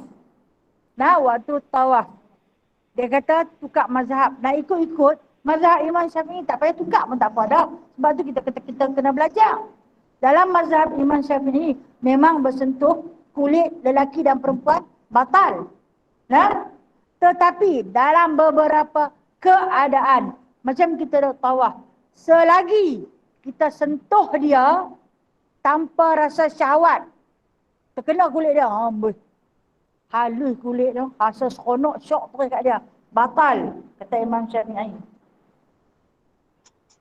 Nah, waktu tawaf. Dia kata tukar mazhab. Nak ikut-ikut mazhab Imam Syafi'i, tak payah tukar pun tak apa dah. Sebab tu kita kena belajar. Dalam mazhab Imam Syafi'i memang bersentuh kulit lelaki dan perempuan batal. Nah, tetapi dalam beberapa keadaan macam kita dah tawaf, selagi kita sentuh dia tanpa rasa syahwat, terkena kulit dia, halus kulit dia, rasa seronok, syok terus kat dia, batal, kata Imam Syafi'i.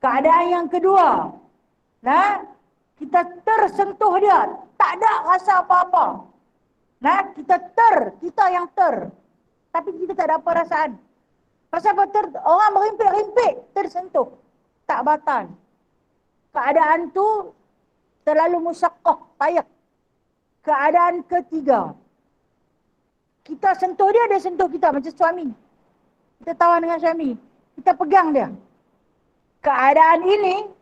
Keadaan yang kedua, nah, kita tersentuh dia, tak ada rasa apa-apa. Nah, kita yang tapi kita tak ada apa perasaan. Pasal apa orang berimpik-rimpik, tersentuh, tak batal. Keadaan tu terlalu musyaqqah, payah. Keadaan ketiga, kita sentuh dia, dia sentuh kita macam suami. Kita tawan dengan suami, kita pegang dia. Keadaan ini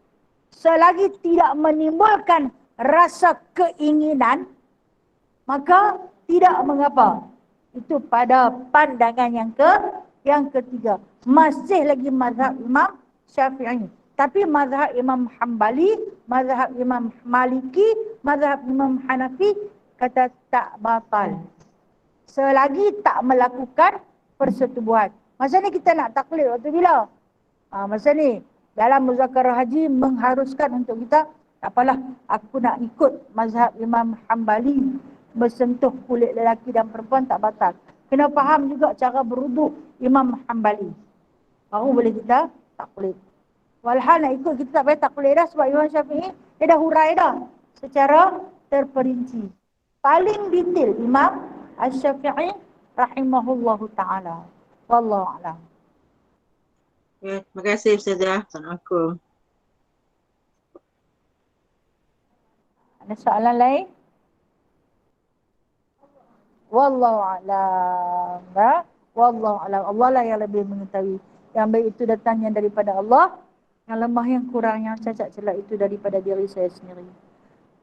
selagi tidak menimbulkan rasa keinginan, maka tidak mengapa. Itu pada pandangan yang ketiga. Masih lagi mazhab Imam Syafi'i. Tapi mazhab Imam Hambali, mazhab Imam Maliki, mazhab Imam Hanafi kata tak batal. Selagi tak melakukan persetubuhan. Masa ni kita nak taklid waktu bila? Masa ni dalam muzakarah haji mengharuskan untuk kita, tak apalah, aku nak ikut mazhab Imam Hambali, bersentuh kulit lelaki dan perempuan tak batal. Kena faham juga cara berwuduk Imam Hambali. Baru boleh kita taklid. Walhal nak ikut kita tak payah taklid dah, sebab Imam Syafi'i dia dah hurai dah secara terperinci. Paling detail Imam Asy-Syafi'i rahimahullahu ta'ala. Wallahu a'lam. Ya, terima kasih Ustazah. Assalamualaikum. Ada soalan lain? Wallahu a'lam. Ya? Wallahu a'lam. Allah lah yang lebih mengetahui. Yang baik itu datangnya daripada Allah. Yang lemah, yang kurang, yang cacat celak itu daripada diri saya sendiri.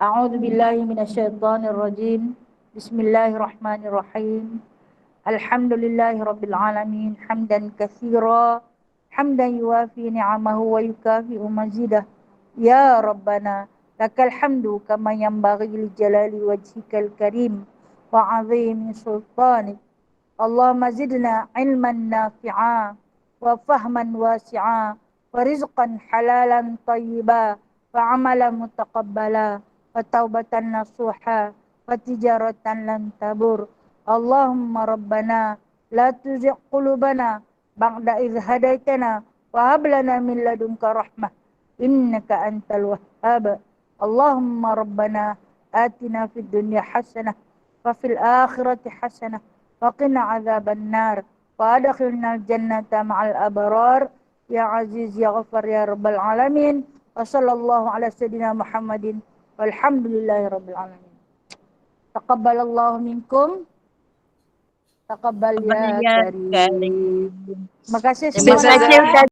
A'udzu billahi minasyaitonir rajim. Bismillahirrahmanirrahim. Alhamdulillahi rabbil alamin. Hamdan katsira. Hamdan yuwafi ni'amahu wa yukafi'u mazidah. Ya Rabbana, lakal hamdu kama yanbaghi li jalali wajhikal karim wa 'azimi sultanik. Allahumma zidna ilman nafi'a wa fahman wasi'a wa rizqan halalan tayyiba wa amalan mutaqabbala wa taubatan nasuha wa tijaratan lan tabur. Allahumma rabbana la tuzigh qulubana ba'da idh hadaitana wa hab lana min ladunka rahmah innaka antal wahhab. Allahumma rabbana atina fid dunya hasanah wa fil akhirati hasanah wa qina adzaban nar wa adkhilnal jannata ma'al abrar ya aziz ya ghafar ya rabbal alamin. Wa sallallahu ala sayyidina Muhammadin walhamdulillahi rabbil alamin. Taqabbalallahu minkum. Taqabbal ya karim. Terima kasih Terima semua. kasih Ustazah.